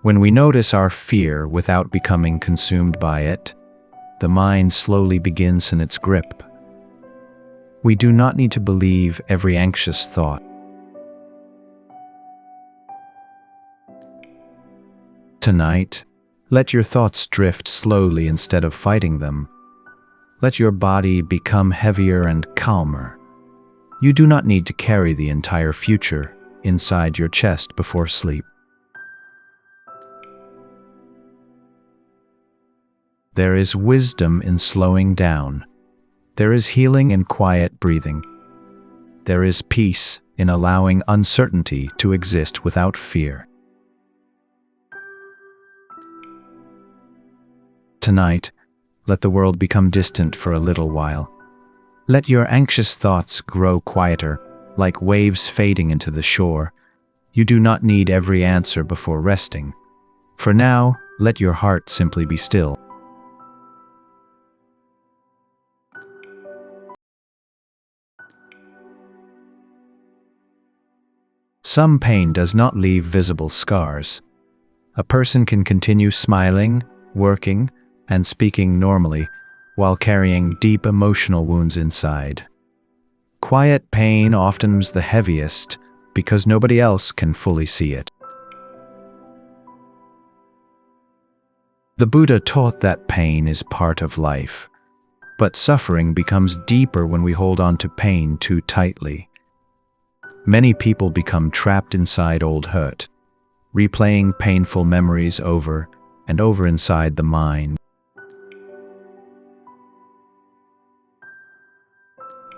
When we notice our fear without becoming consumed by it, the mind slowly begins in its grip. We do not need to believe every anxious thought. Tonight, let your thoughts drift slowly instead of fighting them. Let your body become heavier and calmer. You do not need to carry the entire future inside your chest before sleep. There is wisdom in slowing down. There is healing in quiet breathing. There is peace in allowing uncertainty to exist without fear. Tonight, let the world become distant for a little while. Let your anxious thoughts grow quieter, like waves fading into the shore. You do not need every answer before resting. For now, let your heart simply be still. Some pain does not leave visible scars. A person can continue smiling, working, and speaking normally while carrying deep emotional wounds inside. Quiet pain often is the heaviest because nobody else can fully see it. The Buddha taught that pain is part of life, but suffering becomes deeper when we hold on to pain too tightly. Many people become trapped inside old hurt, replaying painful memories over and over inside the mind.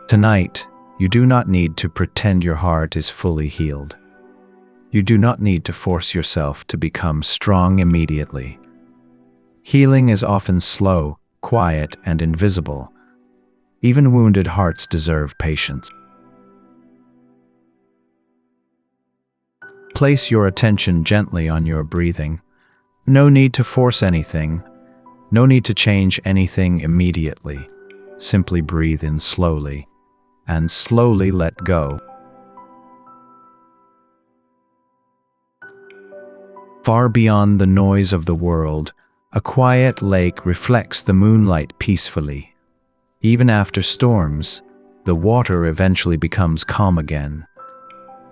Tonight, you do not need to pretend your heart is fully healed. You do not need to force yourself to become strong immediately. Healing is often slow, quiet, and invisible. Even wounded hearts deserve patience. Place your attention gently on your breathing. No need to force anything. No need to change anything immediately. Simply breathe in slowly, and slowly let go. Far beyond the noise of the world, a quiet lake reflects the moonlight peacefully. Even after storms, the water eventually becomes calm again.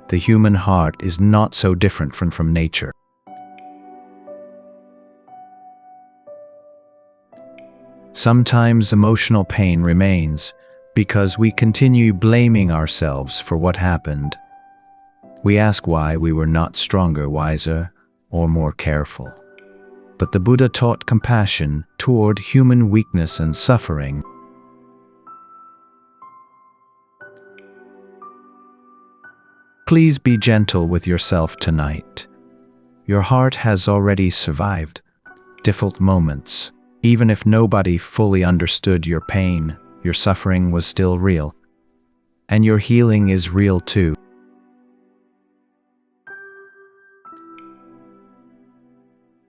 The human heart is not so different from nature. Sometimes emotional pain remains because we continue blaming ourselves for what happened. We ask why we were not stronger, wiser, or more careful. But the Buddha taught compassion toward human weakness and suffering. Please be gentle with yourself tonight. Your heart has already survived difficult moments. Even if nobody fully understood your pain, your suffering was still real. And your healing is real too.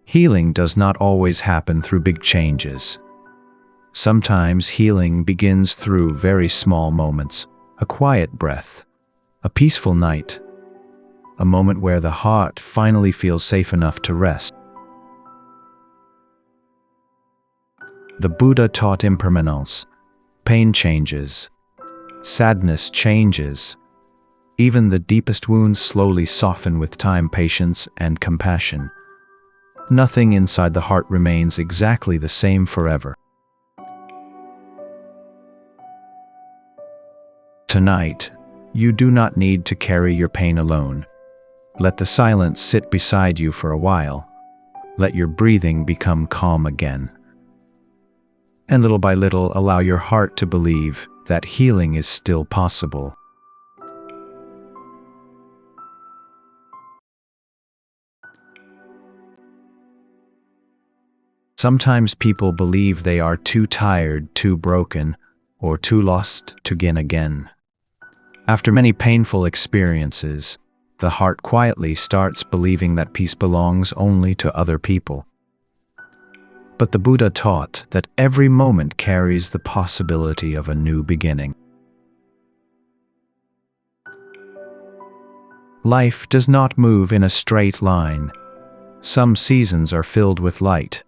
Healing does not always happen through big changes. Sometimes healing begins through very small moments, a quiet breath, a peaceful night, a moment where the heart finally feels safe enough to rest. The Buddha taught impermanence. Pain changes. Sadness changes. Even the deepest wounds slowly soften with time, patience, and compassion. Nothing inside the heart remains exactly the same forever. Tonight, you do not need to carry your pain alone. Let the silence sit beside you for a while. Let your breathing become calm again. And little by little, allow your heart to believe that healing is still possible. Sometimes people believe they are too tired, too broken, or too lost to begin again. After many painful experiences, the heart quietly starts believing that peace belongs only to other people. But the Buddha taught that every moment carries the possibility of a new beginning. Life does not move in a straight line. Some seasons are filled with light.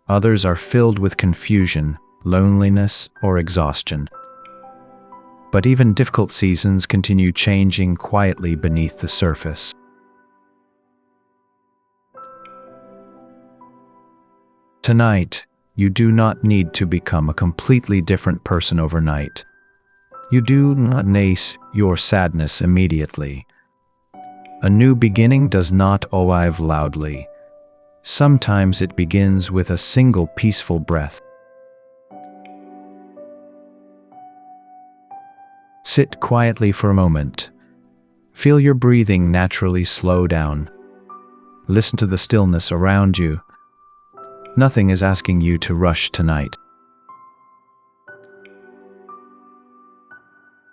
Others are filled with confusion, loneliness, or exhaustion. But even difficult seasons continue changing quietly beneath the surface. Tonight, you do not need to become a completely different person overnight. You do not face your sadness immediately. A new beginning does not arrive loudly. Sometimes it begins with a single peaceful breath. Sit quietly for a moment. Feel your breathing naturally slow down. Listen to the stillness around you. Nothing is asking you to rush tonight.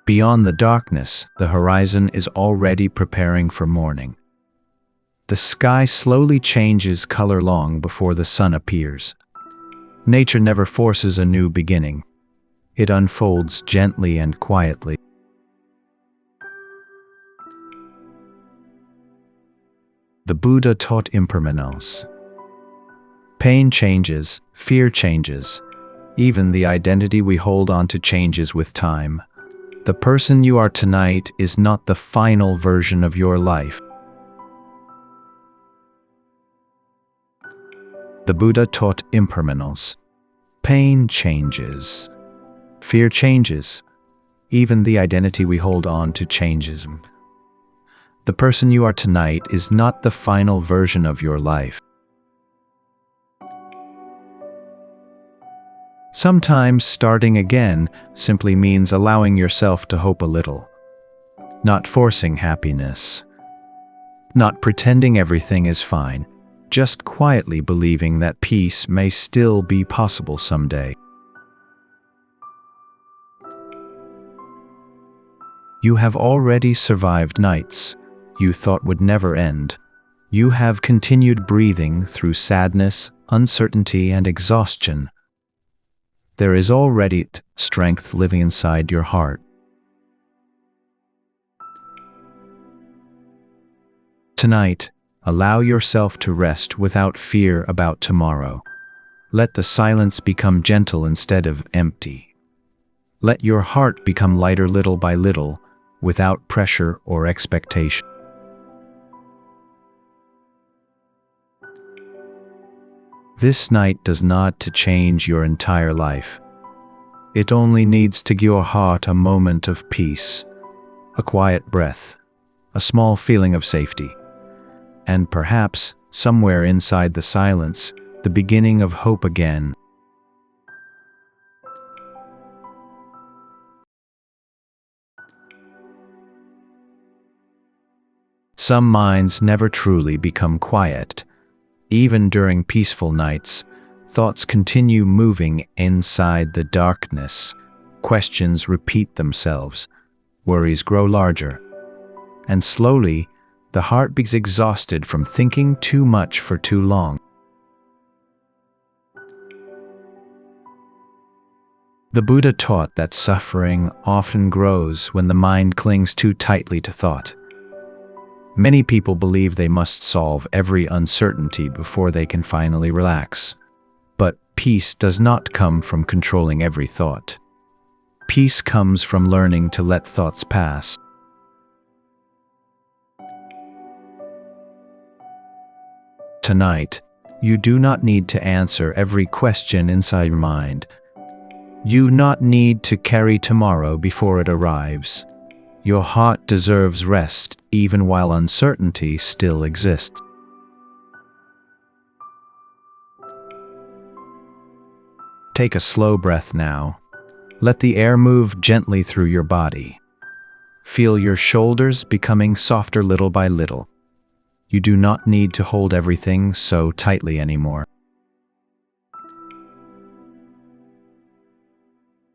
Beyond the darkness, the horizon is already preparing for morning. The sky slowly changes color long before the sun appears. Nature never forces a new beginning. It unfolds gently and quietly. The Buddha taught impermanence. Pain changes, fear changes. Even the identity we hold on to changes with time. The person you are tonight is not the final version of your life. The Buddha taught impermanence. Pain changes. Fear changes. Even the identity we hold on to changes. The person you are tonight is not the final version of your life. Sometimes starting again simply means allowing yourself to hope a little, not forcing happiness, not pretending everything is fine, just quietly believing that peace may still be possible someday. You have already survived nights you thought would never end. You have continued breathing through sadness, uncertainty, and exhaustion. There is already strength living inside your heart. Tonight, allow yourself to rest without fear about tomorrow. Let the silence become gentle instead of empty. Let your heart become lighter little by little, without pressure or expectation. This night does not to change your entire life. It only needs to give your heart a moment of peace, a quiet breath, a small feeling of safety, and perhaps, somewhere inside the silence, the beginning of hope again. Some minds never truly become quiet. Even during peaceful nights, thoughts continue moving inside the darkness. Questions repeat themselves. Worries grow larger. And slowly, the heart becomes exhausted from thinking too much for too long. The Buddha taught that suffering often grows when the mind clings too tightly to thought. Many people believe they must solve every uncertainty before they can finally relax. But peace does not come from controlling every thought. Peace comes from learning to let thoughts pass. Tonight, you do not need to answer every question inside your mind. You do not need to carry tomorrow before it arrives. Your heart deserves rest even while uncertainty still exists. Take a slow breath now. Let the air move gently through your body. Feel your shoulders becoming softer little by little. You do not need to hold everything so tightly anymore.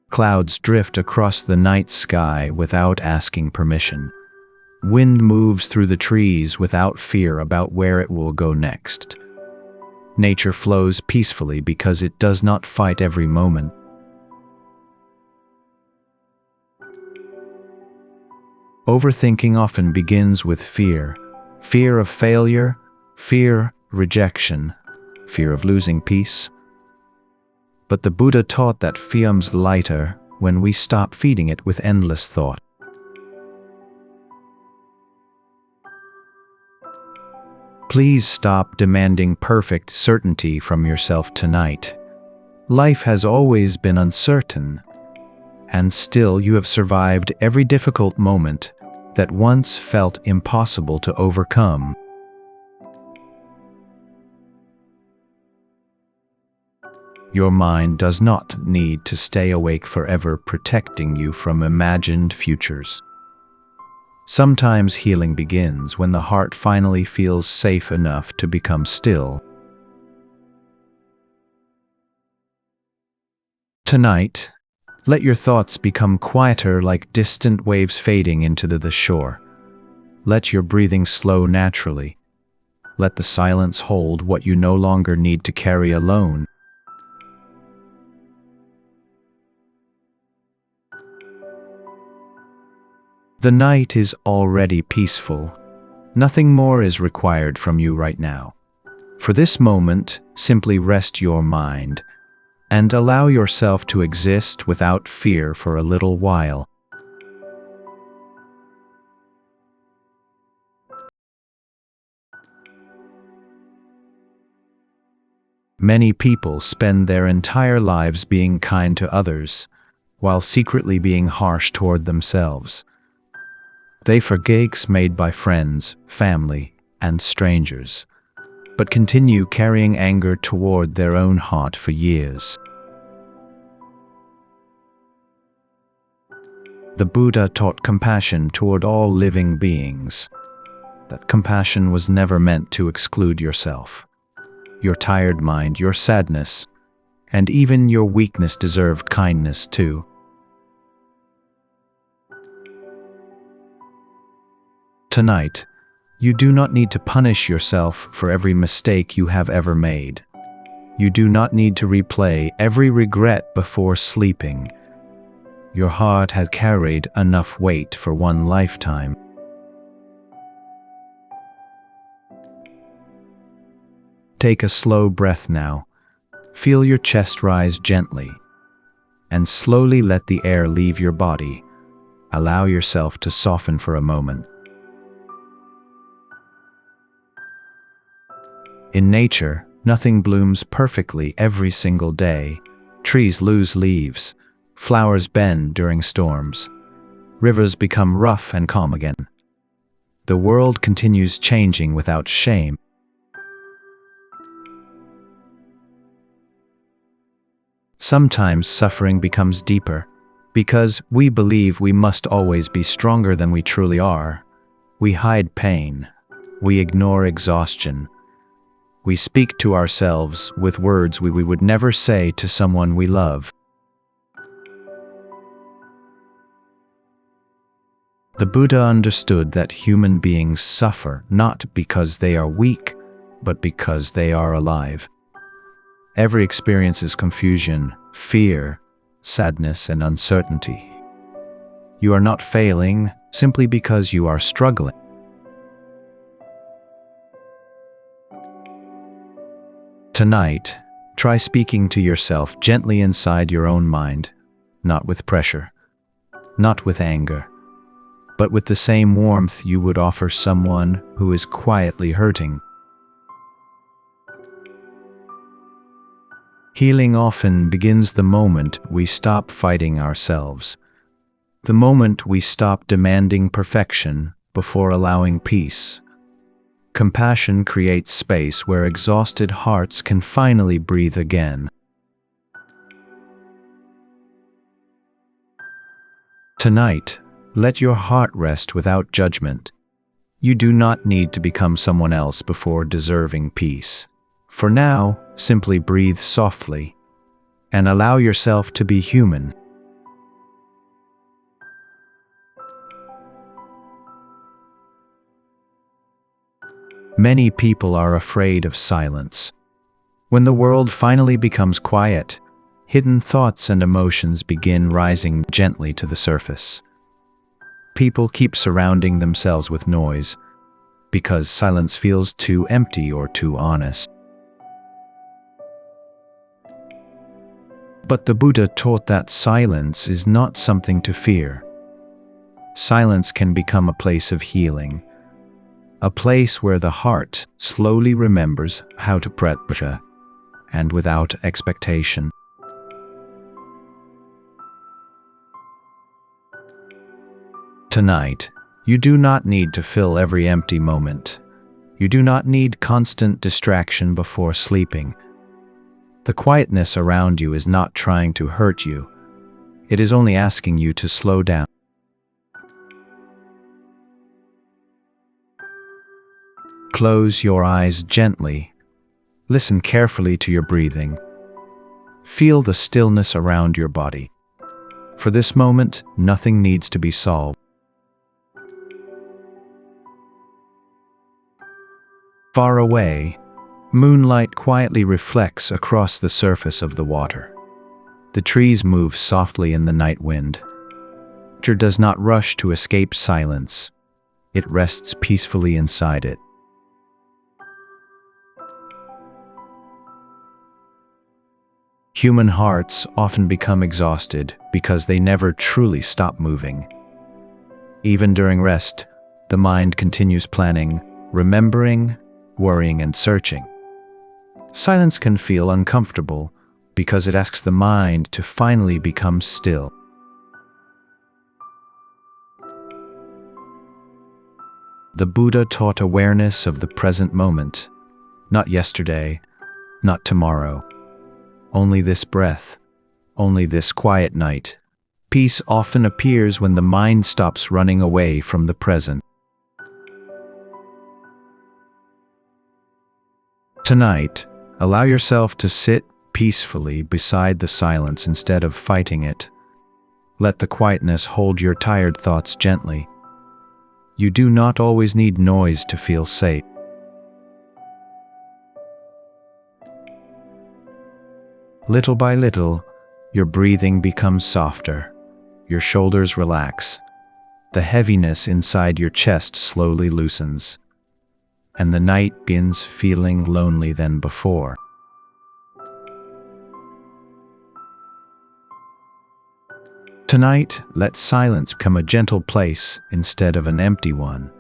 Clouds drift across the night sky without asking permission. Wind moves through the trees without fear about where it will go next. Nature flows peacefully because it does not fight every moment. Overthinking often begins with fear. Fear of failure, fear, rejection, fear of losing peace. But the Buddha taught that fear becomes lighter when we stop feeding it with endless thought. Please stop demanding perfect certainty from yourself tonight. Life has always been uncertain, and still you have survived every difficult moment that once felt impossible to overcome. Your mind does not need to stay awake forever, protecting you from imagined futures. Sometimes healing begins when the heart finally feels safe enough to become still. Tonight, let your thoughts become quieter like distant waves fading into the shore. Let your breathing slow naturally. Let the silence hold what you no longer need to carry alone. The night is already peaceful. Nothing more is required from you right now. For this moment, simply rest your mind and allow yourself to exist without fear for a little while. Many people spend their entire lives being kind to others, while secretly being harsh toward themselves. They forget made by friends, family, and strangers, but continue carrying anger toward their own heart for years. The Buddha taught compassion toward all living beings. That compassion was never meant to exclude yourself. Your tired mind, your sadness, and even your weakness deserve kindness too. Tonight, you do not need to punish yourself for every mistake you have ever made. You do not need to replay every regret before sleeping. Your heart has carried enough weight for one lifetime. Take a slow breath now. Feel your chest rise gently, and slowly let the air leave your body. Allow yourself to soften for a moment. In nature, nothing blooms perfectly every single day. Trees lose leaves, flowers bend during storms, rivers become rough and calm again. The world continues changing without shame. Sometimes suffering becomes deeper, because we believe we must always be stronger than we truly are. We hide pain. We ignore exhaustion. We speak to ourselves with words we would never say to someone we love. The Buddha understood that human beings suffer not because they are weak, but because they are alive. Every experience is confusion, fear, sadness, and uncertainty. You are not failing simply because you are struggling. Tonight, try speaking to yourself gently inside your own mind, not with pressure, not with anger, but with the same warmth you would offer someone who is quietly hurting. Healing often begins the moment we stop fighting ourselves, the moment we stop demanding perfection before allowing peace. Compassion creates space where exhausted hearts can finally breathe again. Tonight, let your heart rest without judgment. You do not need to become someone else before deserving peace. For now, simply breathe softly and allow yourself to be human. Many people are afraid of silence. When the world finally becomes quiet, hidden thoughts and emotions begin rising gently to the surface. People keep surrounding themselves with noise because silence feels too empty or too honest. But the Buddha taught that silence is not something to fear. Silence can become a place of healing, a place where the heart slowly remembers how to practice, and without expectation. Tonight, you do not need to fill every empty moment. You do not need constant distraction before sleeping. The quietness around you is not trying to hurt you. It is only asking you to slow down. Close your eyes gently. Listen carefully to your breathing. Feel the stillness around your body. For this moment, nothing needs to be solved. Far away, moonlight quietly reflects across the surface of the water. The trees move softly in the night wind. Nature does not rush to escape silence. It rests peacefully inside it. Human hearts often become exhausted because they never truly stop moving. Even during rest, the mind continues planning, remembering, worrying, and searching. Silence can feel uncomfortable because it asks the mind to finally become still. The Buddha taught awareness of the present moment, not yesterday, not tomorrow. Only this breath, only this quiet night. Peace often appears when the mind stops running away from the present. Tonight, allow yourself to sit peacefully beside the silence instead of fighting it. Let the quietness hold your tired thoughts gently. You do not always need noise to feel safe. Little by little, your breathing becomes softer. Your shoulders relax. The heaviness inside your chest slowly loosens. And the night begins feeling lonely than before. Tonight, let silence become a gentle place instead of an empty one.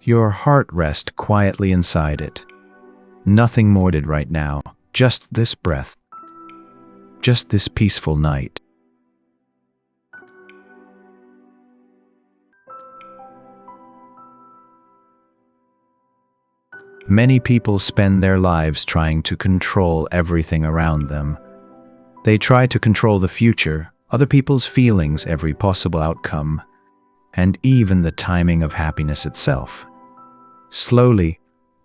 Your heart rests quietly inside it. Nothing more needed right now, just this breath, just this peaceful night. Many people spend their lives trying to control everything around them. They try to control the future, other people's feelings, every possible outcome, and even the timing of happiness itself. Slowly,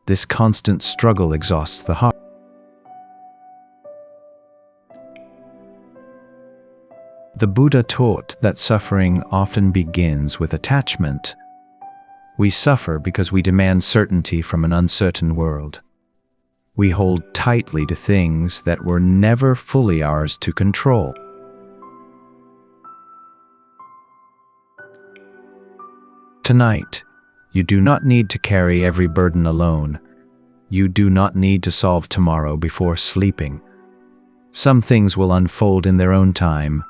this constant struggle exhausts the heart. The Buddha taught that suffering often begins with attachment. We suffer because we demand certainty from an uncertain world. We hold tightly to things that were never fully ours to control. Tonight, you do not need to carry every burden alone. You do not need to solve tomorrow before sleeping. Some things will unfold in their own time,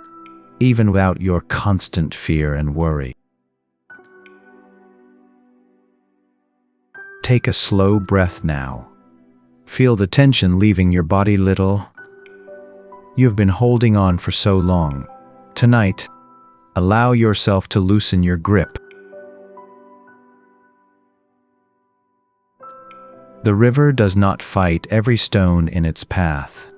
even without your constant fear and worry. Take a slow breath now. Feel the tension leaving your body little. You have been holding on for so long. Tonight, allow yourself to loosen your grip. The river does not fight every stone in its path.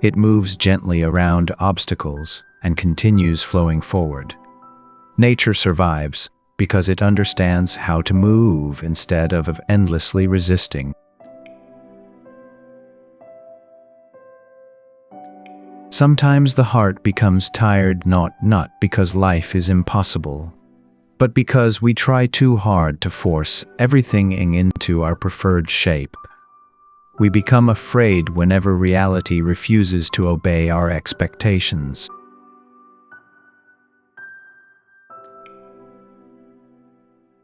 It moves gently around obstacles and continues flowing forward. Nature survives because it understands how to move instead of endlessly resisting. Sometimes the heart becomes tired not because life is impossible, but because we try too hard to force everything into our preferred shape. We become afraid whenever reality refuses to obey our expectations.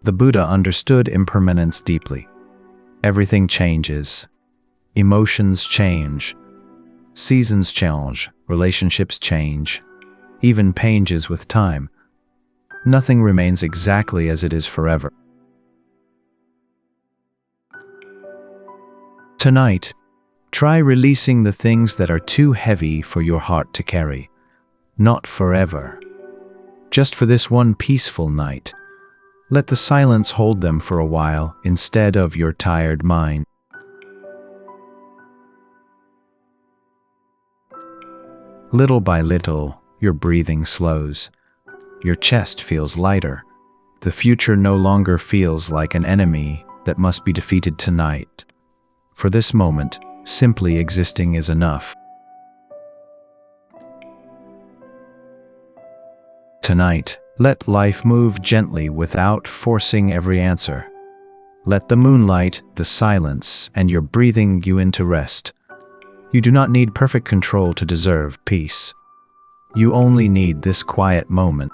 The Buddha understood impermanence deeply. Everything changes. Emotions change. Seasons change. Relationships change. Even pain changes with time. Nothing remains exactly as it is forever. Tonight, try releasing the things that are too heavy for your heart to carry. Not forever. Just for this one peaceful night. Let the silence hold them for a while instead of your tired mind. Little by little, your breathing slows. Your chest feels lighter. The future no longer feels like an enemy that must be defeated tonight. For this moment, simply existing is enough. Tonight, let life move gently without forcing every answer. Let the moonlight, the silence, and your breathing you into rest. You do not need perfect control to deserve peace. You only need this quiet moment.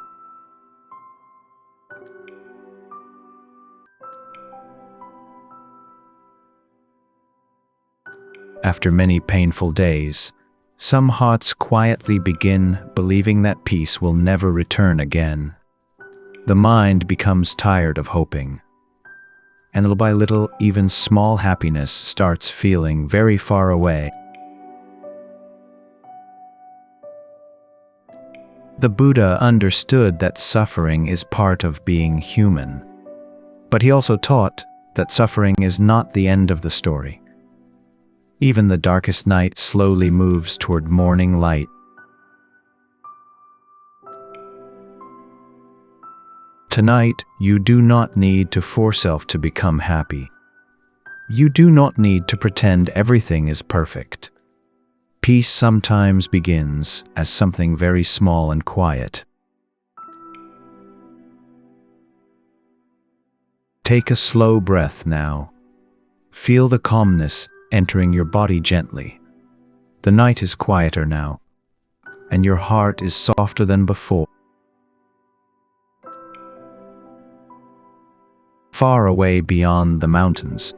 After many painful days, Some hearts quietly begin believing that peace will never return again. The mind becomes tired of hoping, and little by little, even small happiness starts feeling very far away. The Buddha understood that suffering is part of being human, but he also taught that suffering is not the end of the story. Even the darkest night slowly moves toward morning light. Tonight, you do not need to force yourself to become happy. You do not need to pretend everything is perfect. Peace sometimes begins as something very small and quiet. Take a slow breath now. Feel the calmness entering your body gently. The night is quieter now, and your heart is softer than before. Far away beyond the mountains,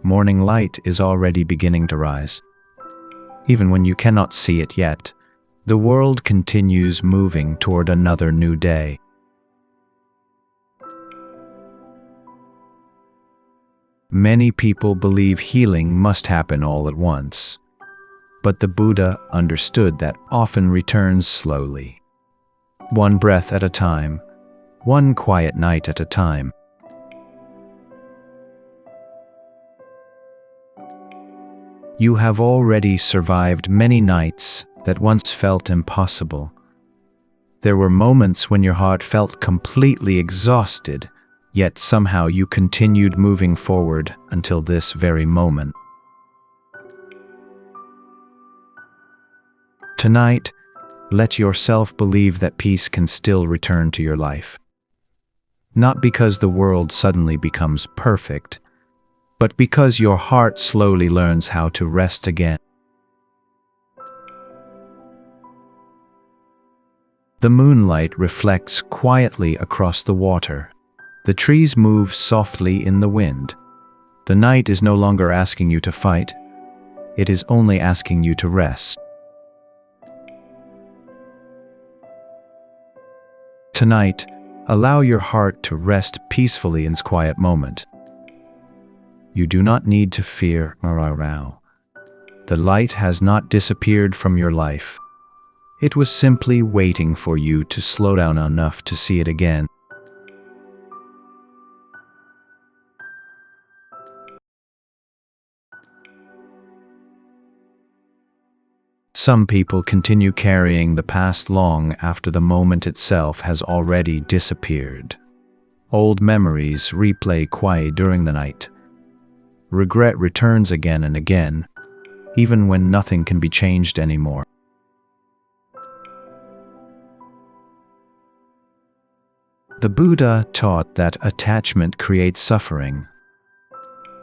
morning light is already beginning to rise. Even when you cannot see it yet, the world continues moving toward another new day. Many people believe healing must happen all at once, but the Buddha understood that often returns slowly. One breath at a time, one quiet night at a time. You have already survived many nights that once felt impossible. There were moments when your heart felt completely exhausted, yet somehow you continued moving forward until this very moment. Tonight, let yourself believe that peace can still return to your life. Not because the world suddenly becomes perfect, but because your heart slowly learns how to rest again. The moonlight reflects quietly across the water. The trees move softly in the wind. The night is no longer asking you to fight. It is only asking you to rest. Tonight, allow your heart to rest peacefully in this quiet moment. You do not need to fear now. The light has not disappeared from your life. It was simply waiting for you to slow down enough to see it again. Some people continue carrying the past long after the moment itself has already disappeared. Old memories replay quietly during the night. Regret returns again and again, even when nothing can be changed anymore. The Buddha taught that attachment creates suffering.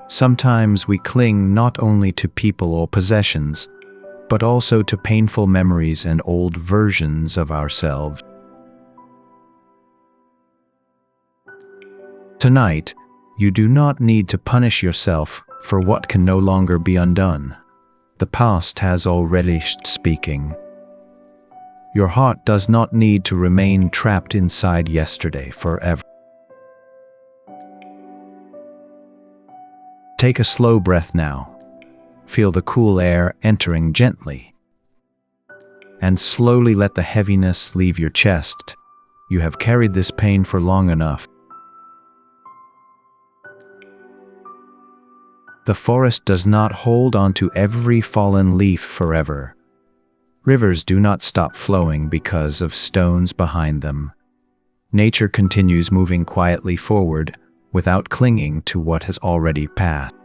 Sometimes we cling not only to people or possessions, but also to painful memories and old versions of ourselves. Tonight, you do not need to punish yourself for what can no longer be undone. The past has already speaking. Your heart does not need to remain trapped inside yesterday forever. Take a slow breath now. Feel the cool air entering gently. And slowly let the heaviness leave your chest. You have carried this pain for long enough. The forest does not hold on to every fallen leaf forever. Rivers do not stop flowing because of stones behind them. Nature continues moving quietly forward without clinging to what has already passed.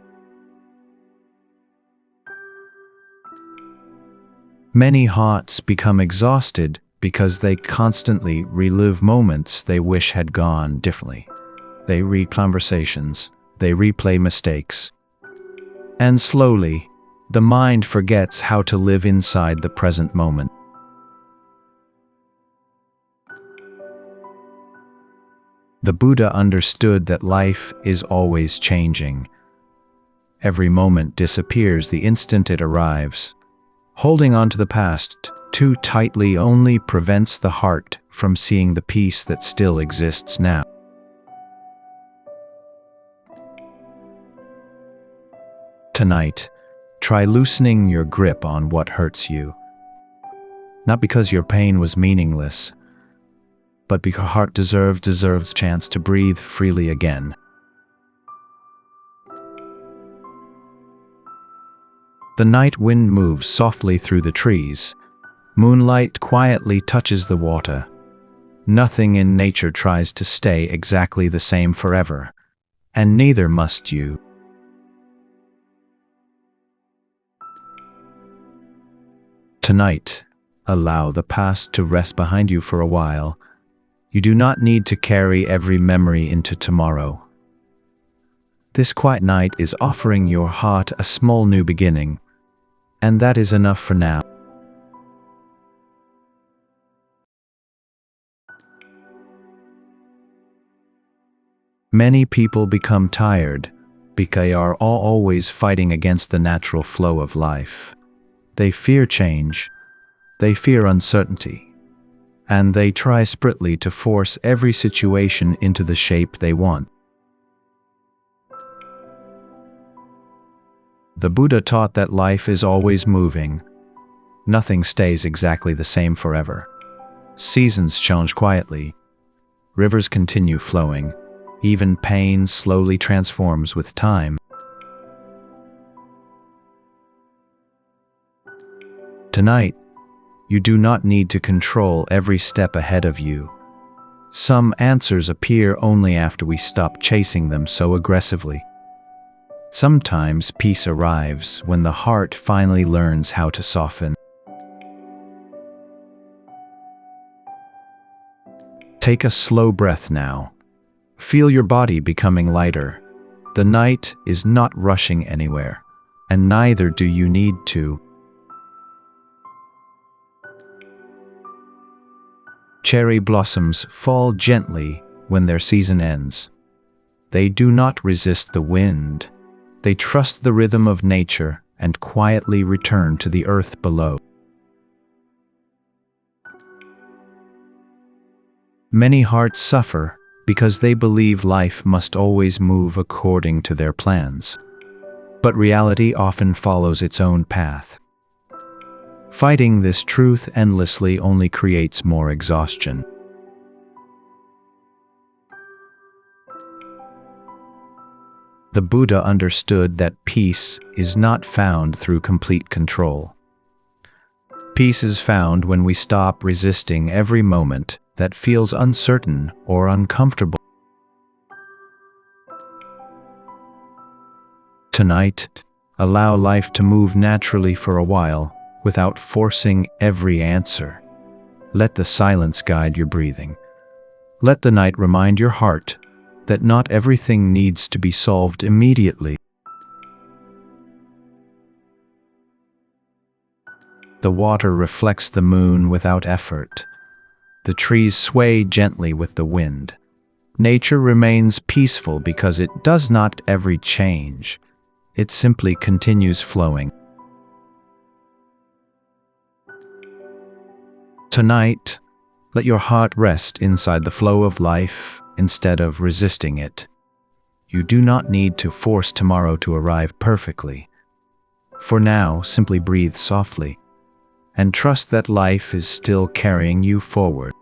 Many hearts become exhausted because they constantly relive moments they wish had gone differently. They read conversations, they replay mistakes. And slowly, the mind forgets how to live inside the present moment. The Buddha understood that life is always changing. Every moment disappears the instant it arrives. Holding on to the past too tightly only prevents the heart from seeing the peace that still exists now. Tonight, try loosening your grip on what hurts you. Not because your pain was meaningless, but because your heart deserves chance to breathe freely again. The night wind moves softly through the trees. Moonlight quietly touches the water. Nothing in nature tries to stay exactly the same forever, and neither must you. Tonight, allow the past to rest behind you for a while. You do not need to carry every memory into tomorrow. This quiet night is offering your heart a small new beginning, and that is enough for now. Many people become tired because they are always fighting against the natural flow of life. They fear change, they fear uncertainty, and they try desperately to force every situation into the shape they want. The Buddha taught that life is always moving. Nothing stays exactly the same forever. Seasons change quietly. Rivers continue flowing. Even pain slowly transforms with time. Tonight, you do not need to control every step ahead of you. Some answers appear only after we stop chasing them so aggressively. Sometimes peace arrives when the heart finally learns how to soften. Take a slow breath now. Feel your body becoming lighter. The night is not rushing anywhere, and neither do you need to. Cherry blossoms fall gently when their season ends. They do not resist the wind. They trust the rhythm of nature and quietly return to the earth below. Many hearts suffer because they believe life must always move according to their plans. But reality often follows its own path. Fighting this truth endlessly only creates more exhaustion. The Buddha understood that peace is not found through complete control. Peace is found when we stop resisting every moment that feels uncertain or uncomfortable. Tonight, allow life to move naturally for a while without forcing every answer. Let the silence guide your breathing. Let the night remind your heart that not everything needs to be solved immediately. The water reflects the moon without effort. The trees sway gently with the wind. Nature remains peaceful because it does not every change. It simply continues flowing. Tonight, let your heart rest inside the flow of life instead of resisting it. You do not need to force tomorrow to arrive perfectly. For now, simply breathe softly and trust that life is still carrying you forward.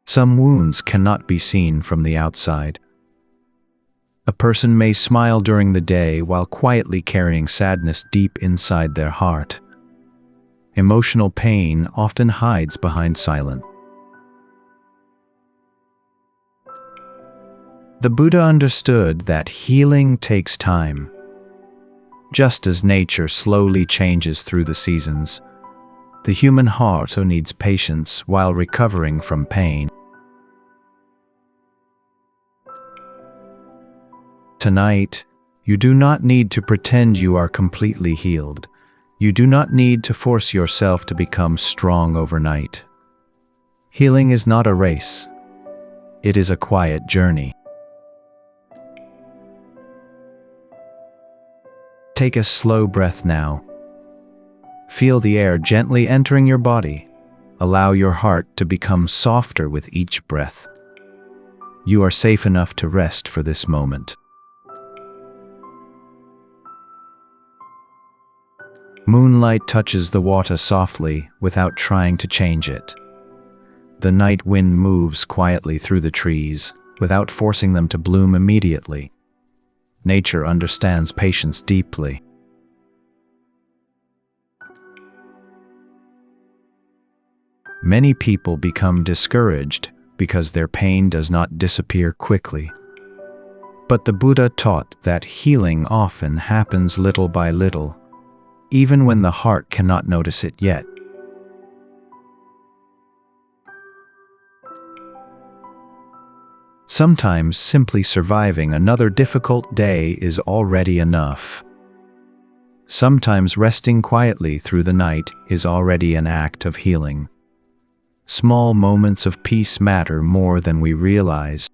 Some wounds cannot be seen from the outside. A person may smile during the day while quietly carrying sadness deep inside their heart. Emotional pain often hides behind silence. The Buddha understood that healing takes time. Just as nature slowly changes through the seasons, the human heart also needs patience while recovering from pain. Tonight, you do not need to pretend you are completely healed. You do not need to force yourself to become strong overnight. Healing is not a race. It is a quiet journey. Take a slow breath now. Feel the air gently entering your body. Allow your heart to become softer with each breath. You are safe enough to rest for this moment. Moonlight touches the water softly without trying to change it. The night wind moves quietly through the trees without forcing them to bloom immediately. Nature understands patience deeply. Many people become discouraged because their pain does not disappear quickly. But the Buddha taught that healing often happens little by little, even when the heart cannot notice it yet. Sometimes simply surviving another difficult day is already enough. Sometimes resting quietly through the night is already an act of healing. Small moments of peace matter more than we realize.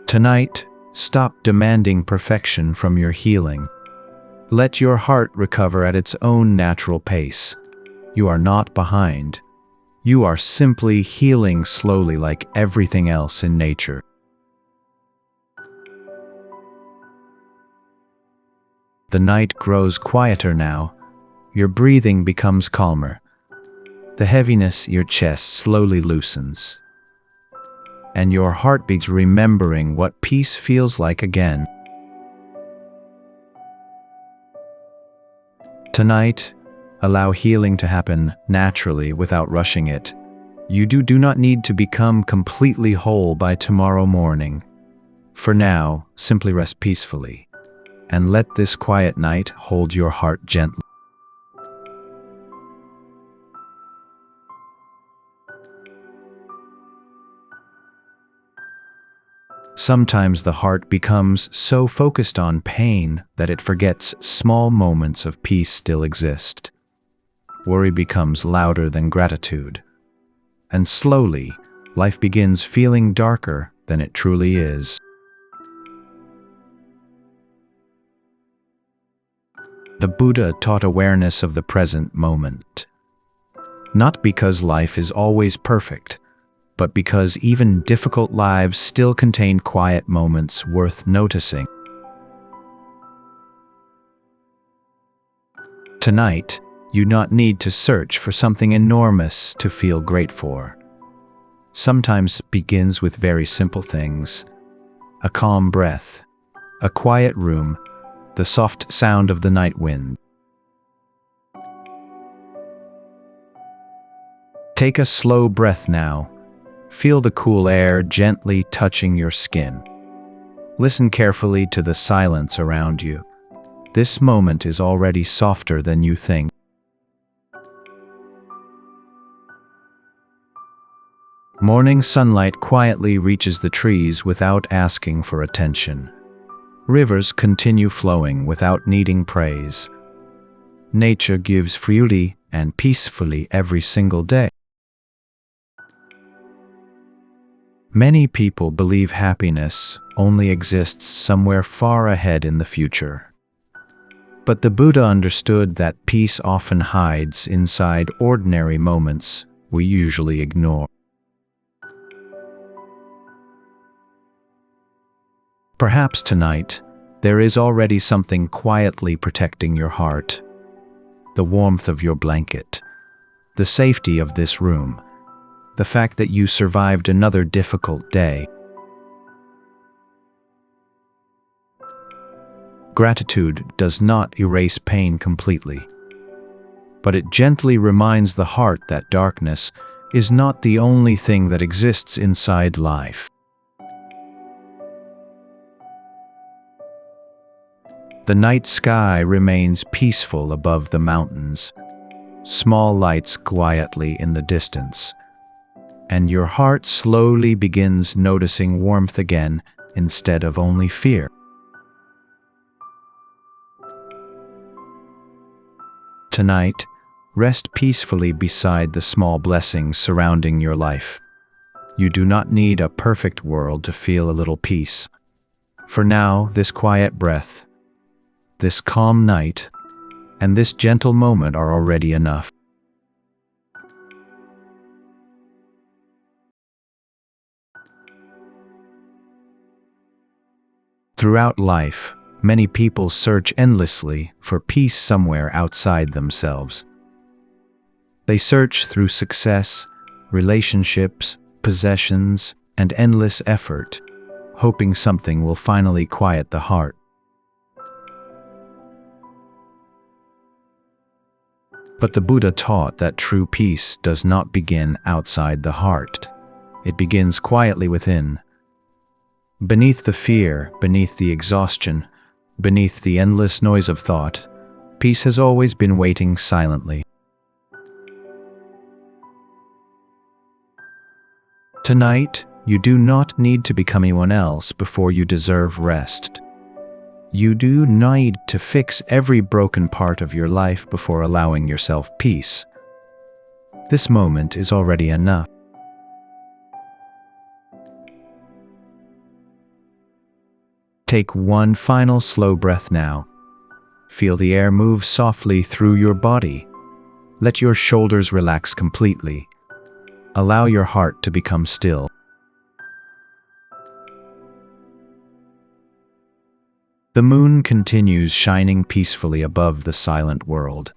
Tonight, stop demanding perfection from your healing. Let your heart recover at its own natural pace. You are not behind. You are simply healing slowly like everything else in nature. The night grows quieter now. Your breathing becomes calmer. The heaviness in your chest slowly loosens. And your heart beats remembering what peace feels like again. Tonight, allow healing to happen naturally without rushing it. You do not need to become completely whole by tomorrow morning. For now, simply rest peacefully, and let this quiet night hold your heart gently. Sometimes the heart becomes so focused on pain that it forgets small moments of peace still exist. Worry becomes louder than gratitude. And slowly, life begins feeling darker than it truly is. The Buddha taught awareness of the present moment. Not because life is always perfect, but because even difficult lives still contain quiet moments worth noticing. Tonight, you do not need to search for something enormous to feel great for. Sometimes it begins with very simple things: a calm breath, a quiet room, the soft sound of the night wind. Take a slow breath now. Feel the cool air gently touching your skin. Listen carefully to the silence around you. This moment is already softer than you think. Morning sunlight quietly reaches the trees without asking for attention. Rivers continue flowing without needing praise. Nature gives freely and peacefully every single day. Many people believe happiness only exists somewhere far ahead in the future. But the Buddha understood that peace often hides inside ordinary moments we usually ignore. Perhaps tonight, there is already something quietly protecting your heart. The warmth of your blanket, the safety of this room, the fact that you survived another difficult day. Gratitude does not erase pain completely, but it gently reminds the heart that darkness is not the only thing that exists inside life. The night sky remains peaceful above the mountains. Small lights quietly in the distance, and your heart slowly begins noticing warmth again instead of only fear. Tonight, Rest peacefully beside the small blessings surrounding your life. You do not need a perfect world to feel a little peace. For now, this quiet breath, this calm night, and this gentle moment are already enough. Throughout life, many people search endlessly for peace somewhere outside themselves. They search through success, relationships, possessions, and endless effort, hoping something will finally quiet the heart. But the Buddha taught that true peace does not begin outside the heart. It begins quietly within. Beneath the fear, beneath the exhaustion, beneath the endless noise of thought, peace has always been waiting silently. Tonight, you do not need to become anyone else before you deserve rest. You do need to fix every broken part of your life before allowing yourself peace. This moment is already enough. Take one final slow breath now. Feel the air move softly through your body. Let your shoulders relax completely. Allow your heart to become still. The moon continues shining peacefully above the silent world.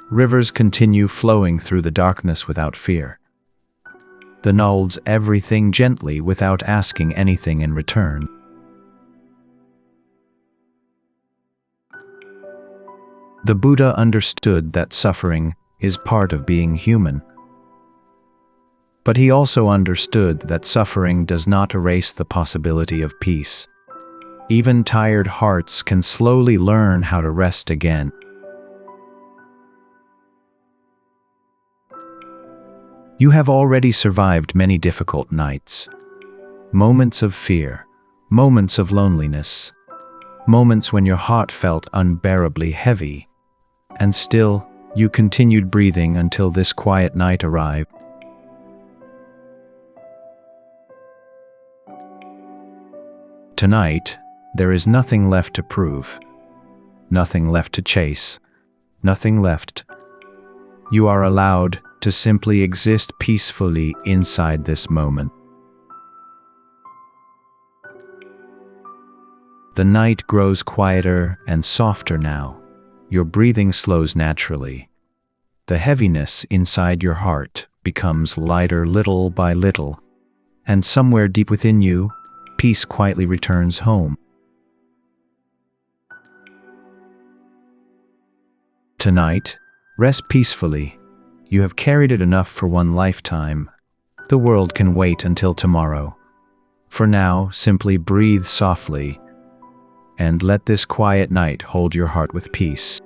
Rivers continue flowing through the darkness without fear. The Buddha holds everything gently without asking anything in return. The Buddha understood that suffering is part of being human. But he also understood that suffering does not erase the possibility of peace. Even tired hearts can slowly learn how to rest again. You have already survived many difficult nights. Moments of fear, moments of loneliness, moments when your heart felt unbearably heavy. And still, you continued breathing until this quiet night arrived. Tonight, there is nothing left to prove, nothing left to chase, nothing left. You are allowed to simply exist peacefully inside this moment. The night grows quieter and softer now. Your breathing slows naturally. The heaviness inside your heart becomes lighter little by little, and somewhere deep within you, peace quietly returns home. Tonight, rest peacefully. You have carried it enough for one lifetime. The world can wait until tomorrow. For now, simply breathe softly and let this quiet night hold your heart with peace.